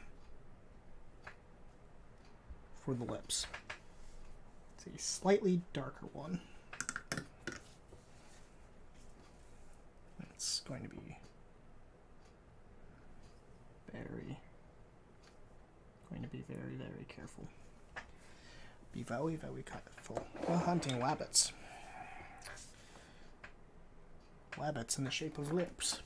for the lips. It's a slightly darker one. It's going to be very careful. Be very careful. We're hunting rabbits. Rabbits in the shape of lips.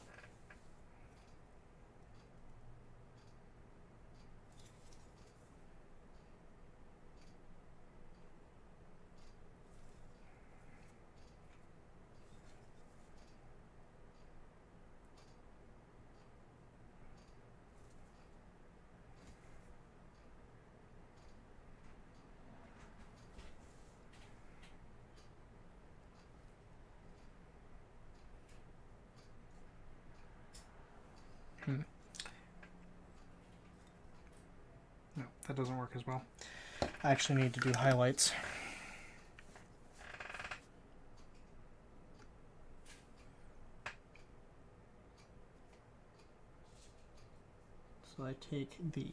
No, that doesn't work as well. I actually need to do highlights. So I take the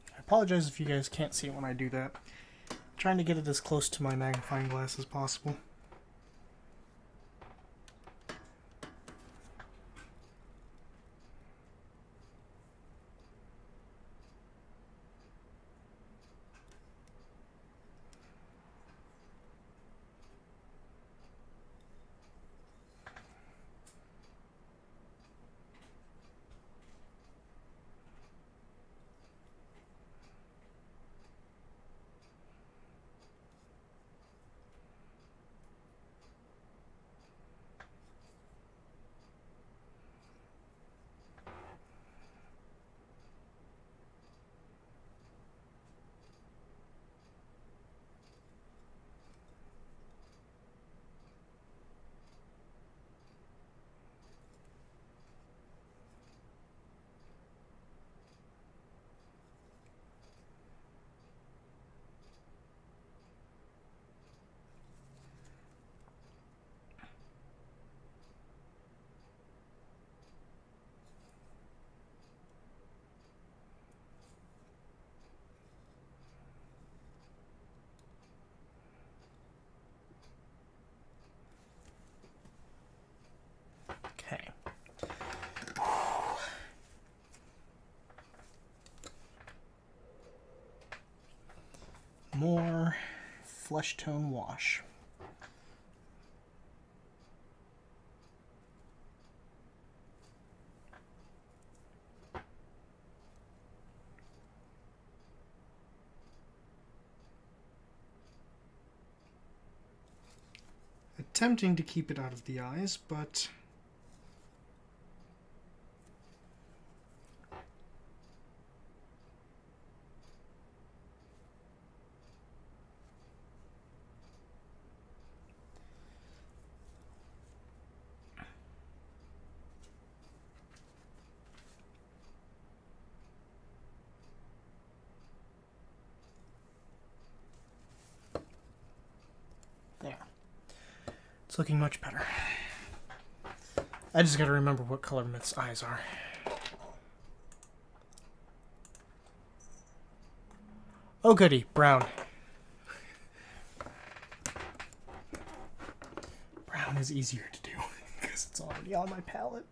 I apologize if you guys can't see it when I do that. I'm trying to get it as close to my magnifying glass as possible. Okay. More flesh tone wash. Attempting to keep it out of the eyes, but there. It's looking much better. I just gotta remember what color Myth's eyes are. Oh goody, brown. Brown is easier to do because it's already on my palette.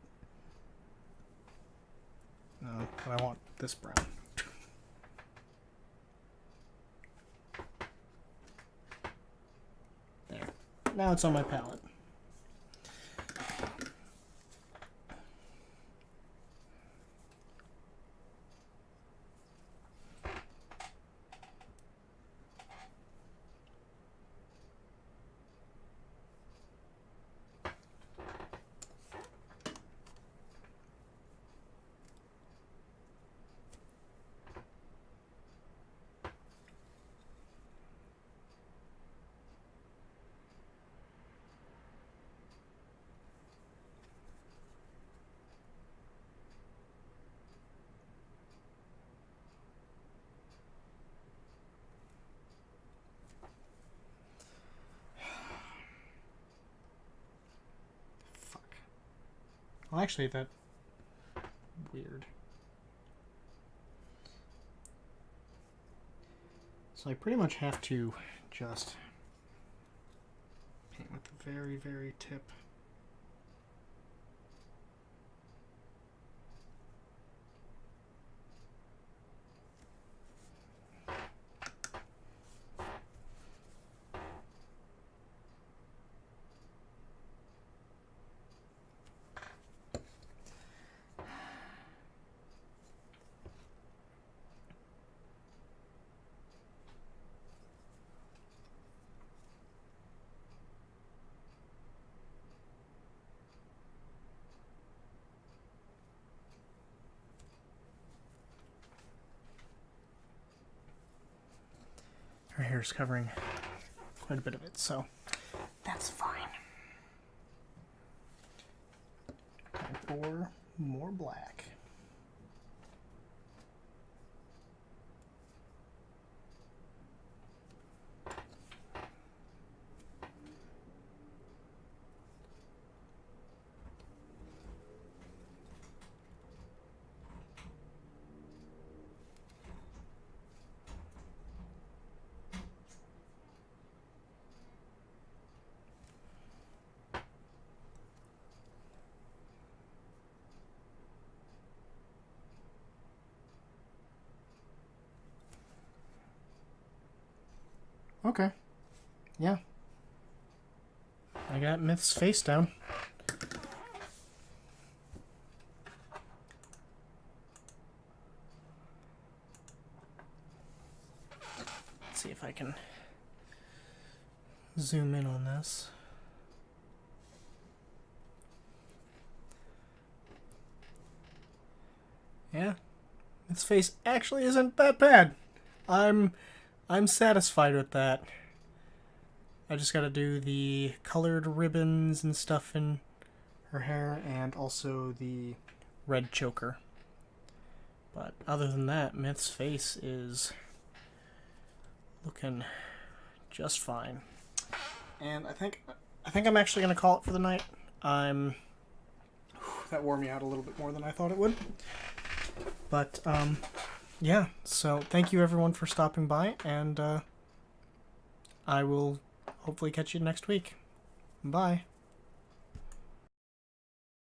No, but I want this brown. There. Now it's on my palette. Well, actually, that weird. So I pretty much have to just paint with the very, very tip. her hair is covering quite a bit of it, so that's fine. Time for more black. Okay. Yeah. I got Myth's face down. Let's see if I can zoom in on this. Yeah. Myth's face actually isn't that bad. I'm satisfied with that. I just gotta do the colored ribbons and stuff in her hair and also the red choker. But other than that, Myth's face is looking just fine. And I think I'm actually gonna call it for the night. That wore me out a little bit more than I thought it would. But yeah, so thank you everyone for stopping by, and I will hopefully catch you next week. Bye.